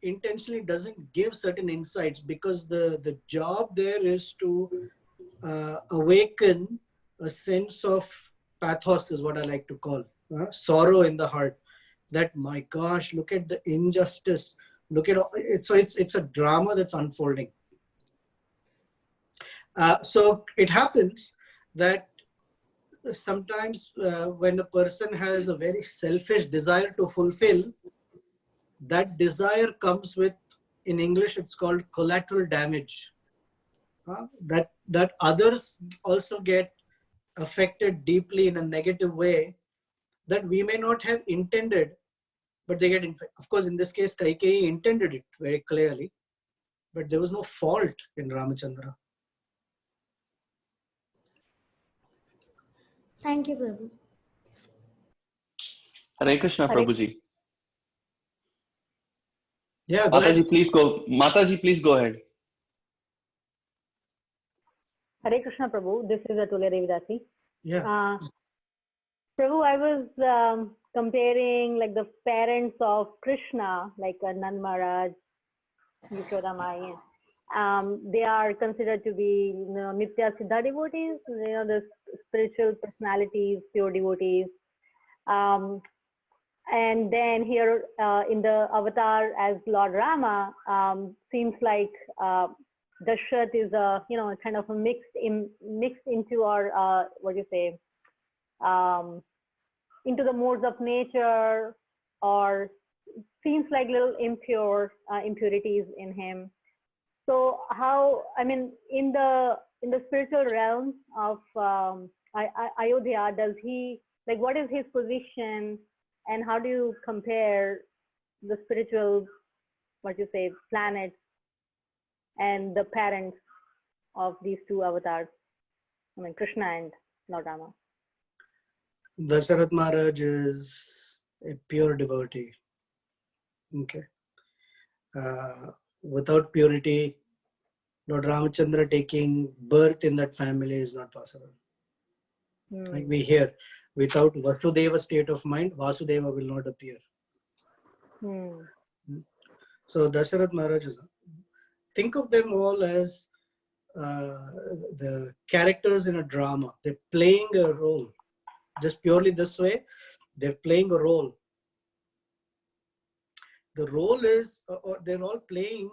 intentionally doesn't give certain insights because the job there is to awaken a sense of pathos, is what I like to call sorrow in the heart. That, my gosh, look at the injustice. Look at all, it's a drama that's unfolding. So it happens that sometimes when a person has a very selfish desire to fulfill, that desire comes with, in English, it's called collateral damage. That others also get affected deeply in a negative way that we may not have intended, but they get infected. Of course, in this case, Kaikeyi intended it very clearly, but there was no fault in Ramachandra. Thank you, Prabhu. Hare Krishna, Hare- Prabhuji. Yeah, go ahead. Mataji, please go. Mataji, please go ahead. Hare Krishna, Prabhu. This is Atulya Devidasi. Yeah. Prabhu, I was comparing like the parents of Krishna, like Nand Maharaj, Yashoda Mai. They are considered to be, Nitya Siddha devotees, the spiritual personalities, pure devotees. And then here in the avatar as Lord Rama, seems like Dasaratha is a, kind of a mixed into our, what do you say, into the modes of nature, or seems like little impurities in him. So how, I mean, in the spiritual realm of Ayodhya, does he, like, what is his position, and how do you compare the spiritual, what you say, planets and the parents of these two avatars, I mean, Krishna and Lord Rama? Dasaratha Maharaj is a pure devotee. Okay. Without purity, Lord Ramachandra taking birth in that family is not possible. Like we hear, without Vasudeva state of mind, Vasudeva will not appear. So Dasaratha Maharaj, think of them all as the characters in a drama. They're playing a role. Just purely this way, they're playing a role. The role is, they're all playing.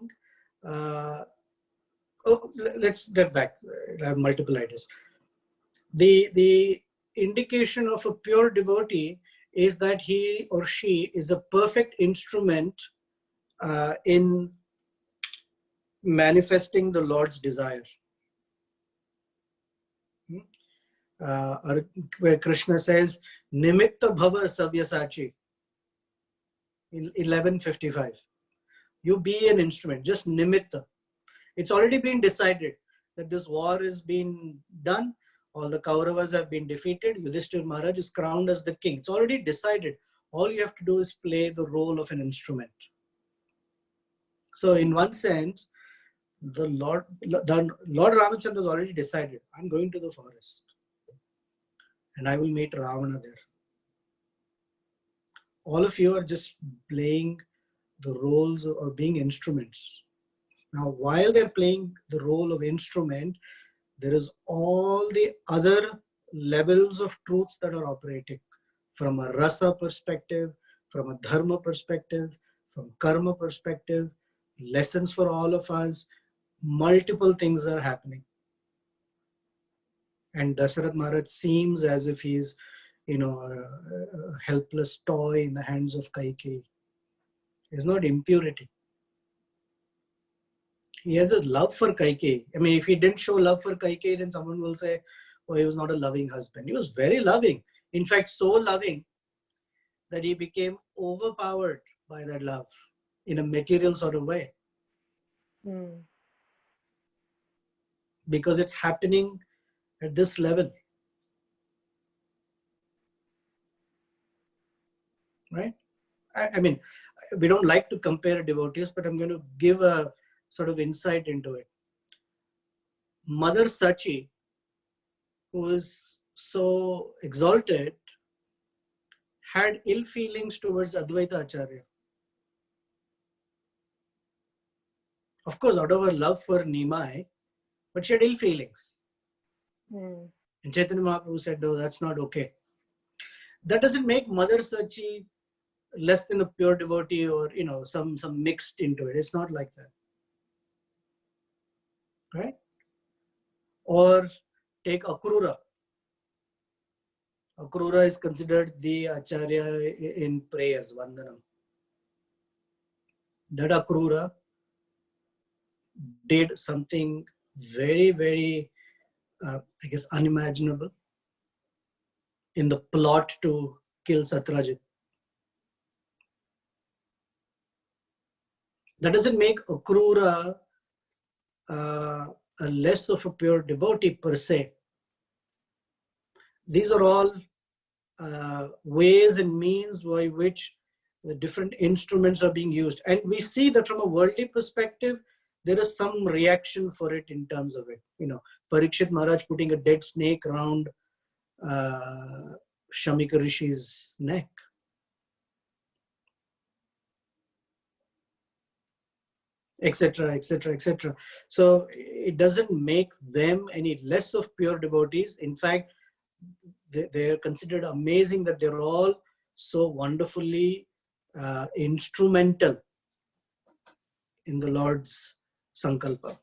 Let's get back. I have multiple ideas. The indication of a pure devotee is that he or she is a perfect instrument in manifesting the Lord's desire. Where Krishna says, Nimitta Bhava Savyasachi, in 11:55. You be an instrument, just Nimitta. It's already been decided that this war is being done. All the Kauravas have been defeated. Yudhishthira Maharaj is crowned as the king. It's already decided. All you have to do is play the role of an instrument. So in one sense, the Lord Ramachandra has already decided, I'm going to the forest and I will meet Ravana there. All of you are just playing the roles or being instruments. Now, while they're playing the role of instrument, there is all the other levels of truths that are operating from a rasa perspective, from a dharma perspective, from karma perspective, lessons for all of us. Multiple things are happening. And Dasaratha Maharaj seems as if he's, a helpless toy in the hands of Kaikeyi. It's not impurity. He has a love for Kaikeyi. I mean, if he didn't show love for Kaikeyi, then someone will say, oh, he was not a loving husband. He was very loving. In fact, so loving that he became overpowered by that love in a material sort of way. Because it's happening at this level. Right? I mean, we don't like to compare devotees, but I'm going to give a sort of insight into it. Mother Sachi, who is so exalted, had ill feelings towards Advaita Acharya. Of course, out of her love for Nimai, but she had ill feelings. And Chaitanya Mahaprabhu said, no, that's not okay. That doesn't make Mother Sachi less than a pure devotee or, some mixed into it. It's not like that. Right? Or take Akrura. Akrura is considered the Acharya in prayers, Vandanam. That Akrura did something very, very, I guess, unimaginable in the plot to kill Satyajit. That doesn't make Akrura a less of a pure devotee per se. These are all ways and means by which the different instruments are being used. And we see that from a worldly perspective, there is some reaction for it in terms of it. You know, Parikshit Maharaj putting a dead snake around Shamika Rishi's neck. Etc., etc., etc. So it doesn't make them any less of pure devotees. In fact, they're considered amazing that they're all so wonderfully instrumental in the Lord's Sankalpa.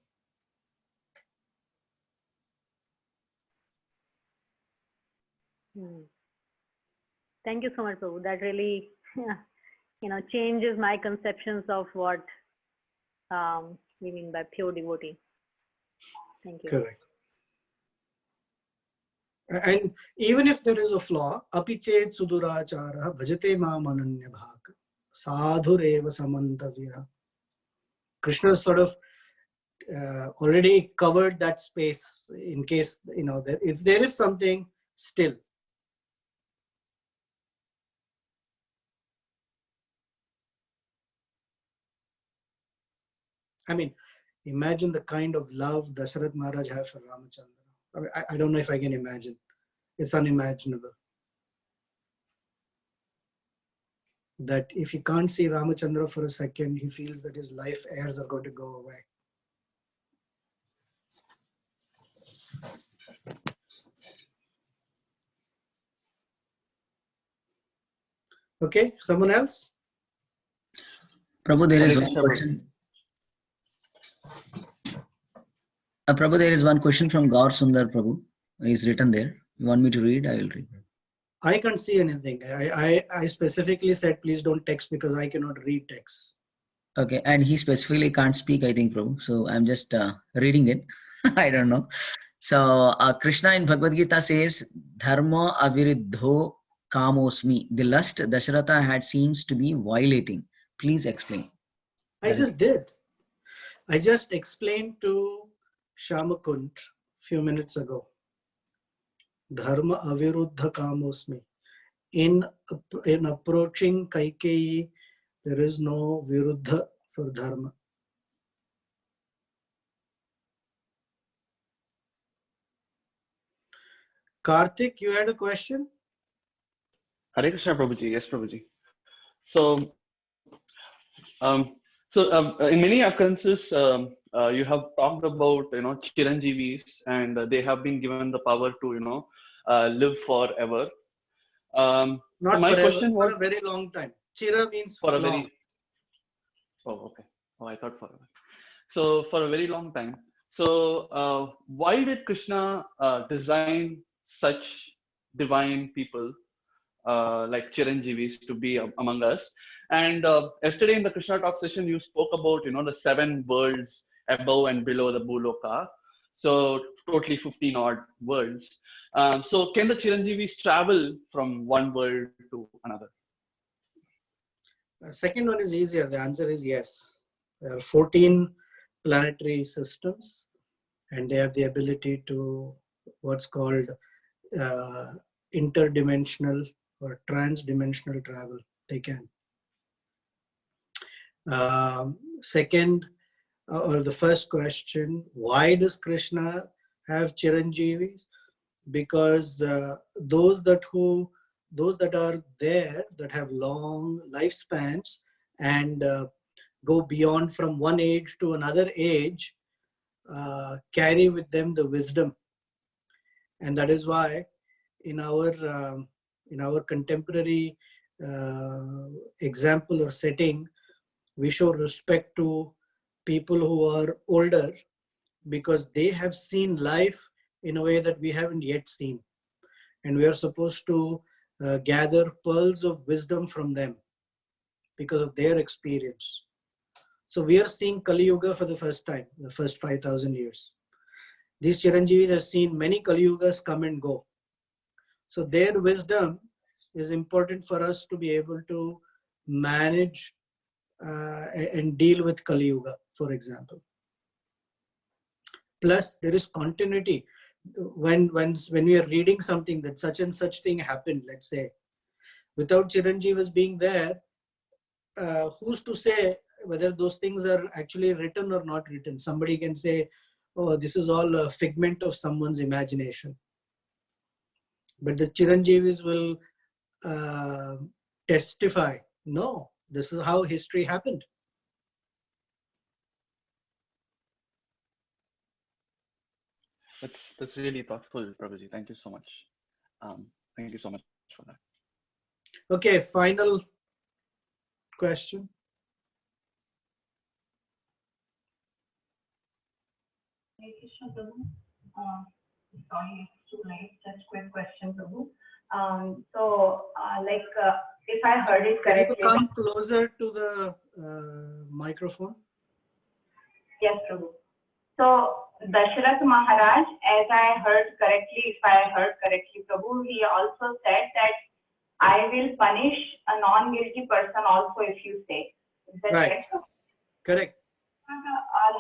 Thank you so much, Prabhu. That really, changes my conceptions of what we mean by pure devotee. Thank you. Correct. And even if there is a flaw, apichet sudurachara bhajate mam ananya bhaka sadhureva samantavya. Krishna sort of already covered that space in case, that if there is something still. I mean, imagine the kind of love Dasaratha Maharaj had for Ramachandra. I mean, I don't know if I can imagine. It's unimaginable. That if he can't see Ramachandra for a second, he feels that his life airs are going to go away. Okay, someone else? Prabhu, there is Hare one Krishna, question. Prabhu, there is one question from Gaur Sundar, Prabhu. It's written there. You want me to read? I will read. I can't see anything. I specifically said, please don't text because I cannot read text. Okay, and he specifically can't speak, I think, Prabhu. So I'm just reading it. I don't know. So Krishna in Bhagavad Gita says, Dharma aviruddho kamosmi. The lust Dasaratha had seems to be violating. Please explain. I just did. I just explained to Shamakund a few minutes ago. Dharma aviruddha kamosmi. In approaching Kaikeyi, there is no viruddha for dharma. Karthik, you had a question? Hare Krishna, Prabhuji. Yes, Prabhuji. So, in many occurrences, you have talked about Chiranjeevis, and they have been given the power to live forever. Not so my forever, question was for a very long time. Chira means for a long. very. Oh, okay. Oh, I thought forever. So for a very long time. So why did Krishna design such divine people like Chiranjeevis to be among us? And yesterday in the Krishna Talk session, you spoke about the 7 worlds above and below the Bhuloka. So totally 15 odd worlds. So can the Chiranjeevis travel from one world to another? The second one is easier. The answer is yes. There are 14 planetary systems, and they have the ability to what's called interdimensional or transdimensional travel. They can. Second, or the first question, why does Krishna have Chiranjeevis? Because those that are there that have long lifespans and go beyond from one age to another age carry with them the wisdom, and that is why in our contemporary example or setting, we show respect to people who are older because they have seen life in a way that we haven't yet seen. And we are supposed to gather pearls of wisdom from them because of their experience. So we are seeing Kali Yuga for the first time, the first 5,000 years. These Chiranjeevis have seen many Kali Yugas come and go. So their wisdom is important for us to be able to manage and deal with Kali Yuga, for example. Plus, there is continuity. When we are reading something that such and such thing happened, let's say, without Chiranjeevas being there, who's to say whether those things are actually written or not written? Somebody can say, oh, this is all a figment of someone's imagination. But the Chiranjeevis will testify, no, this is how history happened. That's really thoughtful, Prabhuji. Thank you so much. Thank you so much for that. Okay, final question. Hey, Krishna Prabhu. Sorry, it's too late. Just quick question, Prabhu. If I heard it Can correctly. you come closer to the microphone? Yes, Prabhu. So, Dasaratha Maharaj, as I heard correctly, if I heard correctly, Prabhu, he also said that I will punish a non-guilty person also if you say. Is that Right. correct? Correct. A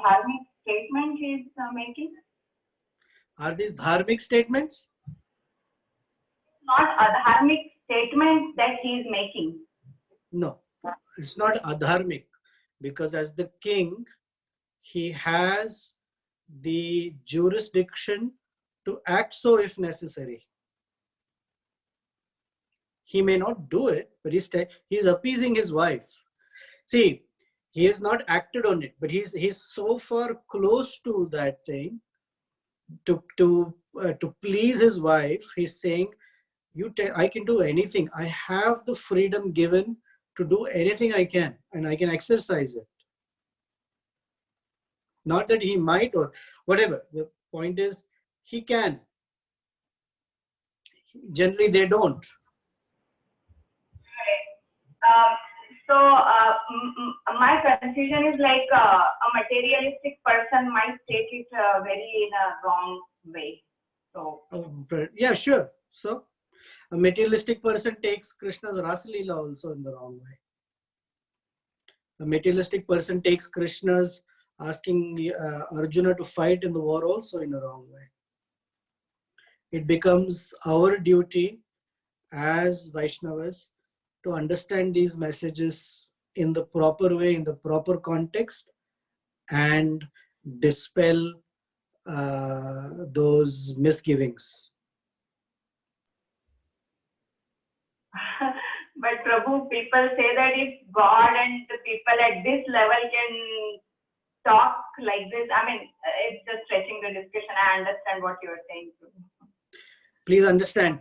dharmic statement he is making? Are these dharmic statements? Not a dharmic statement that he is making. No, it's not adharmic, because as the king, he has the jurisdiction to act so if necessary. He may not do it, but he's appeasing his wife. See, he has not acted on it, but he's so far close to that thing to please his wife. He's saying, I can do anything. I have the freedom given to do anything I can, and I can exercise it. Not that he might or whatever. The point is, he can. Generally, they don't. My confusion is like a materialistic person might take it very in a wrong way. So Yeah, sure. So a materialistic person takes Krishna's Rasa Leela also in the wrong way. A materialistic person takes Krishna's asking Arjuna to fight in the war also in a wrong way. It becomes our duty as Vaishnavas to understand these messages in the proper way, in the proper context, and dispel those misgivings. but Prabhu, people say that if God and the people at this level can talk like this, I mean, it's just stretching the discussion. I understand what you are saying. Please understand,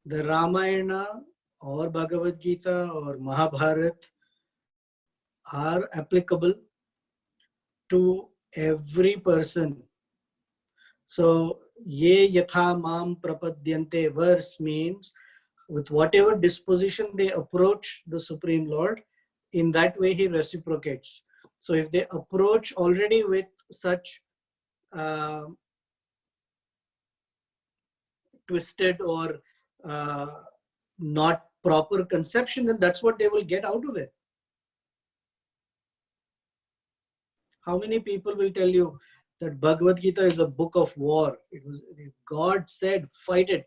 the Ramayana or Bhagavad Gita or Mahabharata are applicable to every person. So, ye yatha mam prapadyante verse means with whatever disposition they approach the Supreme Lord, in that way he reciprocates. So if they approach already with such twisted or not proper conception, then that's what they will get out of it. How many people will tell you that Bhagavad Gita is a book of war? It was God said, fight it.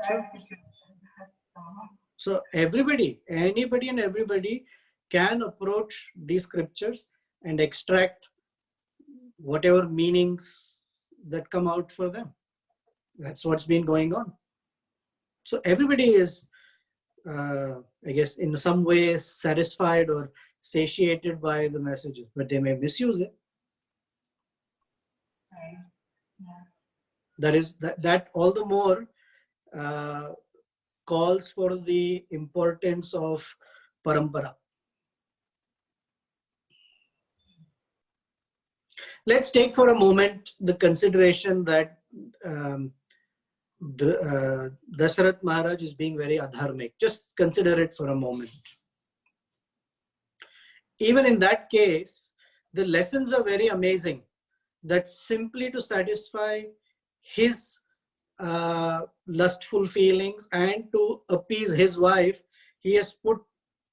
Sure. So anybody and everybody can approach these scriptures and extract whatever meanings that come out for them. That's what's been going on. So everybody is, I guess, in some way satisfied or satiated by the messages, but they may misuse it. Right. Yeah. That all the more calls for the importance of parampara. Let's take for a moment the consideration that Dasaratha Maharaj is being very adharmic. Just consider it for a moment. Even in that case, the lessons are very amazing. That simply to satisfy his lustful feelings and to appease his wife, he has put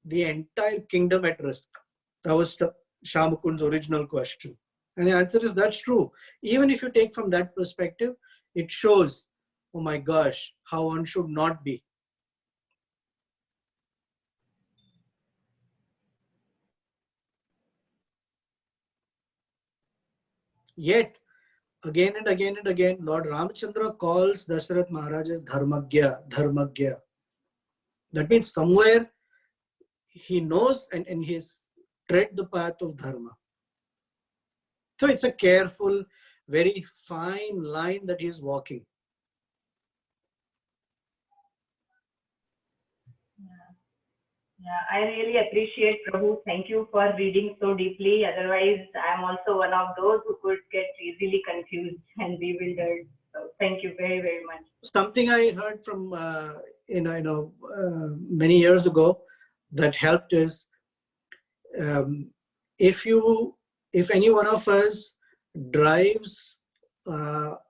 the entire kingdom at risk. That was Shamakund's original question. And the answer is that's true. Even if you take from that perspective, it shows, oh my gosh, how one should not be. Yet, again and again and again, Lord Ramachandra calls Dasaratha Maharaj as Dharmagya, Dharmagya. That means somewhere he knows and he's tread the path of Dharma. So it's a careful, very fine line that he is walking. Yeah, I really appreciate Prabhu. Thank you for reading so deeply. Otherwise, I'm also one of those who could get easily confused and bewildered. So thank you very, very much. Something I heard from many years ago that helped is if any one of us drives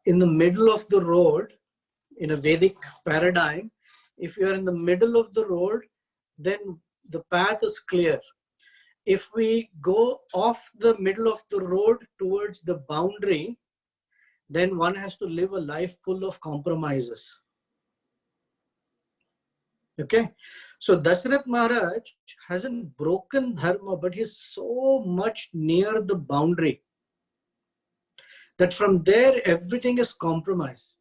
in the middle of the road in a Vedic paradigm, if you are in the middle of the road, then the path is clear. If we go off the middle of the road towards the boundary, then one has to live a life full of compromises. Okay, so Dasaratha Maharaj hasn't broken dharma, but he's so much near the boundary that from there everything is compromised.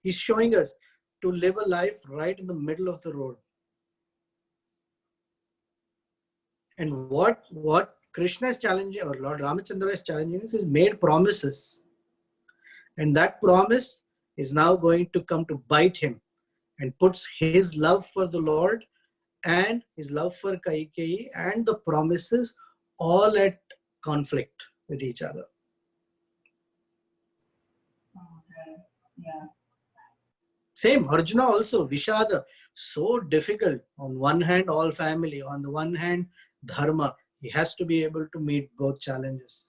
He's showing us to live a life right in the middle of the road. And what Krishna is challenging, or Lord Ramachandra is challenging us, is made promises. And that promise is now going to come to bite him and puts his love for the Lord and his love for Kaikeyi and the promises all at conflict with each other. Okay. Yeah. Same, Arjuna also, Vishada, so difficult. On one hand, all family. On the one hand, dharma. He has to be able to meet both challenges.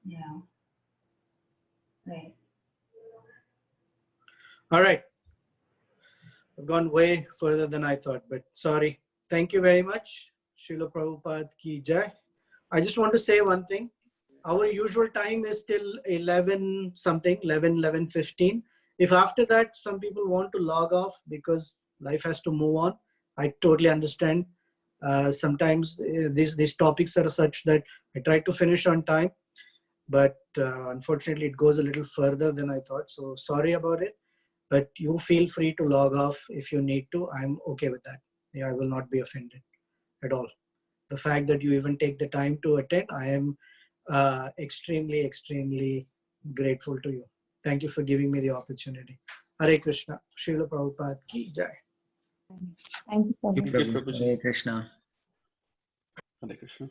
Yeah. Right. All right. I've gone way further than I thought, but sorry. Thank you very much. Srila Prabhupada ki jai. I just want to say one thing. Our usual time is till 11 something, 11:15. If after that some people want to log off because life has to move on, I totally understand. Sometimes these topics are such that I try to finish on time, but unfortunately it goes a little further than I thought. So sorry about it, but you feel free to log off if you need to. I'm okay with that. Yeah, I will not be offended at all. The fact that you even take the time to attend, I am extremely, extremely grateful to you. Thank you for giving me the opportunity. Hare Krishna. Srila Prabhupada ki jai. Thank you so much. Thank you, Prabhuji. Hare Krishna. Hare Krishna.